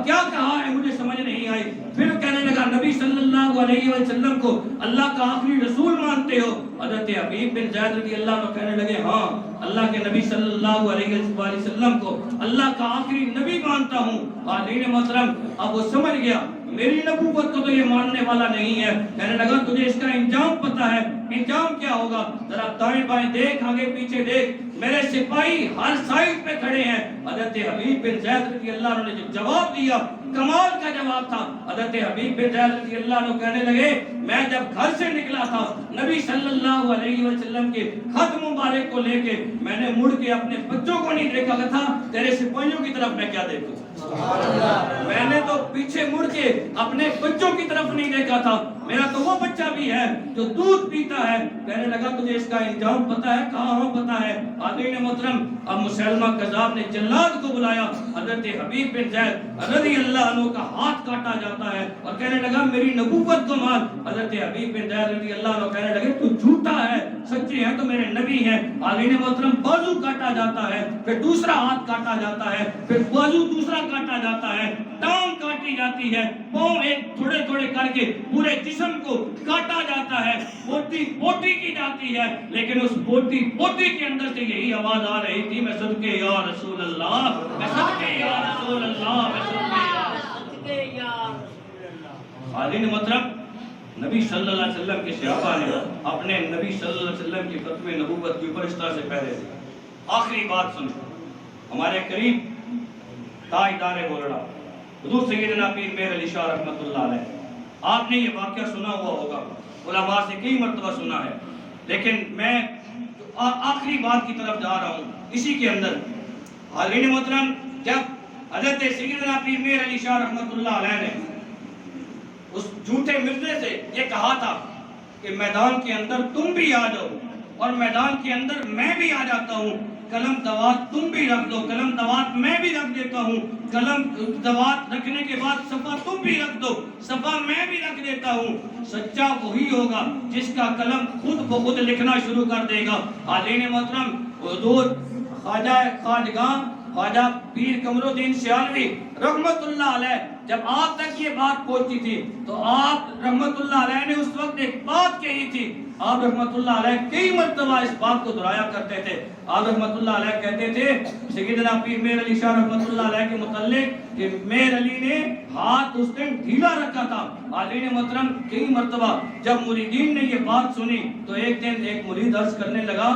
کیا کہا ہے؟ مجھے سمجھ نہیں آئی۔ پھر کہنے لگا نبی صلی اللہ علیہ وسلم کو اللہ کا آخری رسول مانتے ہو؟ حضرت حبیب بن زید رضی اللہ عنہ کہنے لگے ہاں اللہ کے نبی صلی اللہ علیہ وسلم کو اللہ کا آخری نبی مانتا ہوں۔ حاضرین محترم اب وہ سمجھ گیا میری نبوت کو تو یہ ماننے والا نہیں ہے۔ کہنے لگا تجھے اس کا انجام پتہ ہے؟ انجام کیا ہوگا؟ ذرا دائیں بائیں دیکھ، آگے پیچھے دیکھ، میرے سپاہی ہر سائڈ پہ کھڑے ہیں۔ حضرت حبیب بن زید رضی اللہ عنہ نے جو جواب دیا کمال کا جواب تھا۔ حضرت حبیب بن زید رضی اللہ عنہ کہنے لگے میں جب گھر سے نکلا تھا نبی صلی اللہ علیہ وسلم کے خط مبارک کو لے کے میں نے مڑ کے اپنے بچوں کو نہیں دیکھا تھا، تیرے سپاہیوں کی طرف میں کیا دیکھوں؟ میں نے تو پیچھے مڑ کے اپنے بچوں کی طرف نہیں دیکھا تھا، میرا تو وہ بچہ بھی ہے جو دودھ پیتا ہے۔ کہنے لگا تجھے اس کا انجام پتہ ہے؟ کہا ہاں پتہ ہے۔ حاضرین محترم اب مسیلمہ کذاب نے جلاد کو بلایا، حضرت حبیب بن زید رضی اللہ عنہ کا ہاتھ کاٹا جاتا ہے اور کہنے لگا میری نبوت کو مان۔ حضرت حبیب بن زید رضی اللہ عنہ کہنے لگے تو جھوٹا ہے، سچے ہیں تو میرے نبی ہیں۔ حاضرین محترم بازو کاٹا جاتا ہے، پھر دوسرا ہاتھ کاٹا جاتا ہے، پھر بازو دوسرا کاٹا جاتا ہے، ٹانگ کاٹی جاتی ہے، پاؤں ایک تھوڑے تھوڑے کر کے پورے جسم کو کاٹا جاتا ہے، بوٹی بوٹی کی جاتی ہے، لیکن اس بوٹی بوٹی کے اندر سے یہی آواز آ رہی تھی میں صدقے یا رسول اللہ، میں صدقے یا رسول اللہ، میں صدقے یا حاضرین محترم نبی صلی اللہ علیہ وسلم کے صحابہ نے اپنے نبی صلی اللہ علیہ وسلم کی ختم نبوت کے اوپر اس طرح سے پہلے سے آخری بات سنی۔ ہمارے قریب تاجدار بولڑا حضور سیدنا پیر میر علی شاہ رحمۃ اللہ علیہ، آپ نے یہ واقعہ سنا ہوا ہوگا، علماء سے کئی مرتبہ سنا ہے، لیکن میں آخری بات کی طرف جا رہا ہوں اسی کے اندر۔ حاضرین محترم جب حضرت سیدنا پیر میر علی شاہ رحمۃ اللہ علیہ نے اس جھوٹے مرزے سے یہ کہا تھا کہ میدان کے اندر تم بھی آ جاؤ اور میدان کے اندر میں بھی آ جاتا ہوں، قلم دوات تم بھی رکھ دو، قلم دوات میں بھی رکھ دیتا ہوں، قلم دوات رکھنے کے بعد صفحہ تم بھی رکھ دو، صفحہ میں بھی رکھ دیتا ہوں۔ سچا وہی ہوگا جس کا قلم خود بخود لکھنا شروع کر دے گا۔ حاضرین محترم حضور خواجہ خواجگاہ خواجہ پیر قمر الدین سیالوی رحمت اللہ علیہ جب آپ تک یہ بات پہنچی تھی تو آپ رحمت اللہ علیہ نے اس وقت ایک بات کہی تھی. آپ رحمت اللہ علیہ کئی مرتبہ اس بات کو دہرایا کرتے تھے. آپ رحمت اللہ علیہ کہتے تھے سیدنا پیر میر علی شاہ رحمت اللہ علیہ کے متعلق کہ میر علی نے ہاتھ اس دن ڈھیلا رکھا تھا. حاضرین محترم کئی مرتبہ جب مریدین نے یہ بات سنی تو ایک دن ایک مرید عرض کرنے لگا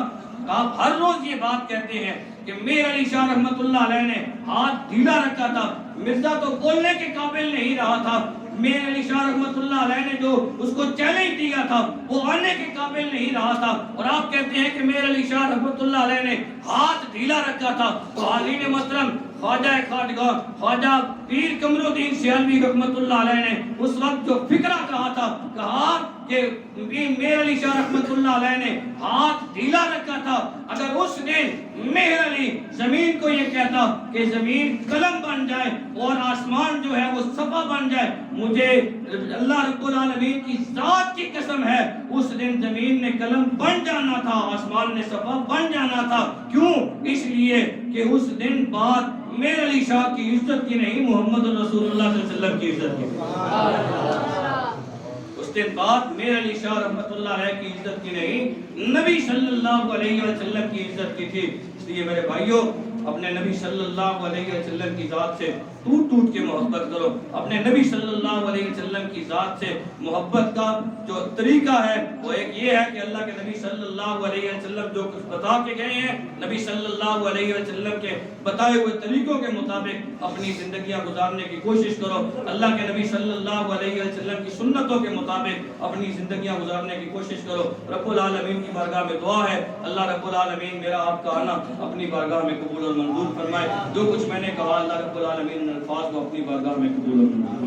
آپ ہر روز یہ بات کہتے ہیں کہ میر علی شاہ رحمت اللہ علیہ نے ہاتھ ڈھیلا رکھا تھا. مرزا تو بولنے کے قابل نہیں رہا تھا. میر علی شاہ رحمت اللہ علیہ نے جو اس کو چیلنج دیا تھا وہ آنے کے قابل نہیں رہا تھا. اور آپ کہتے ہیں کہ میر علی شاہ رحمت اللہ علیہ نے ہاتھ ڈھیلا رکھا تھا. تو حاضرین محترم خواجہ خواجگاہ خواجہ پیر قمر الدین سیالوی رحمت اللہ علیہ نے اس وقت جو فکرہ کہا تھا کہا کہ میر علی شاہ رحمت اللہ علیہ نے ہاتھ ڈھیلا رکھا تھا. اگر اس دن میر علی زمین کو یہ کہتا کہ زمین قلم بن جائے اور آسمان جو ہے وہ صفحہ بن جائے, مجھے اللہ رب العالمین کی ذات کی قسم ہے اس دن زمین نے قلم بن جانا تھا, آسمان نے صفحہ بن جانا تھا. کیوں؟ اس لیے کہ اس دن بات میر علی شاہ کی عزت کی نہیں, محمد رسول اللہ صلی اللہ علیہ وسلم کی عزت کی. اس دن بات میر علی شاہ رحمت اللہ علیہ کی عزت کی نہیں, نبی صلی اللہ علیہ وسلم کی عزت کی تھی. اس لیے میرے بھائیوں اپنے نبی صلی اللہ علیہ وسلم کی ذات سے ٹوٹ ٹوٹ کے محبت کرو. اپنے نبی صلی اللہ علیہ وسلم کی ذات سے محبت کا جو طریقہ ہے وہ ایک یہ ہے کہ اللہ کے نبی صلی اللہ علیہ وسلم جو کچھ بتا کے گئے ہیں, نبی صلی اللہ علیہ وسلم کے بتائے ہوئے طریقوں کے مطابق اپنی زندگیاں گزارنے کی کوشش کرو. اللہ کے نبی صلی اللہ علیہ وسلم کی سنتوں کے مطابق اپنی زندگیاں گزارنے کی کوشش کرو. رب العالمین کی بارگاہ میں دعا ہے اللہ رب العالمین میرا آپ کا آنا اپنی بارگاہ میں قبول اور منظور فرمائے. جو کچھ میں نے کہا اللہ رب العالمین الفاظ کو اپنی بارگاہ میں قبول اور منظور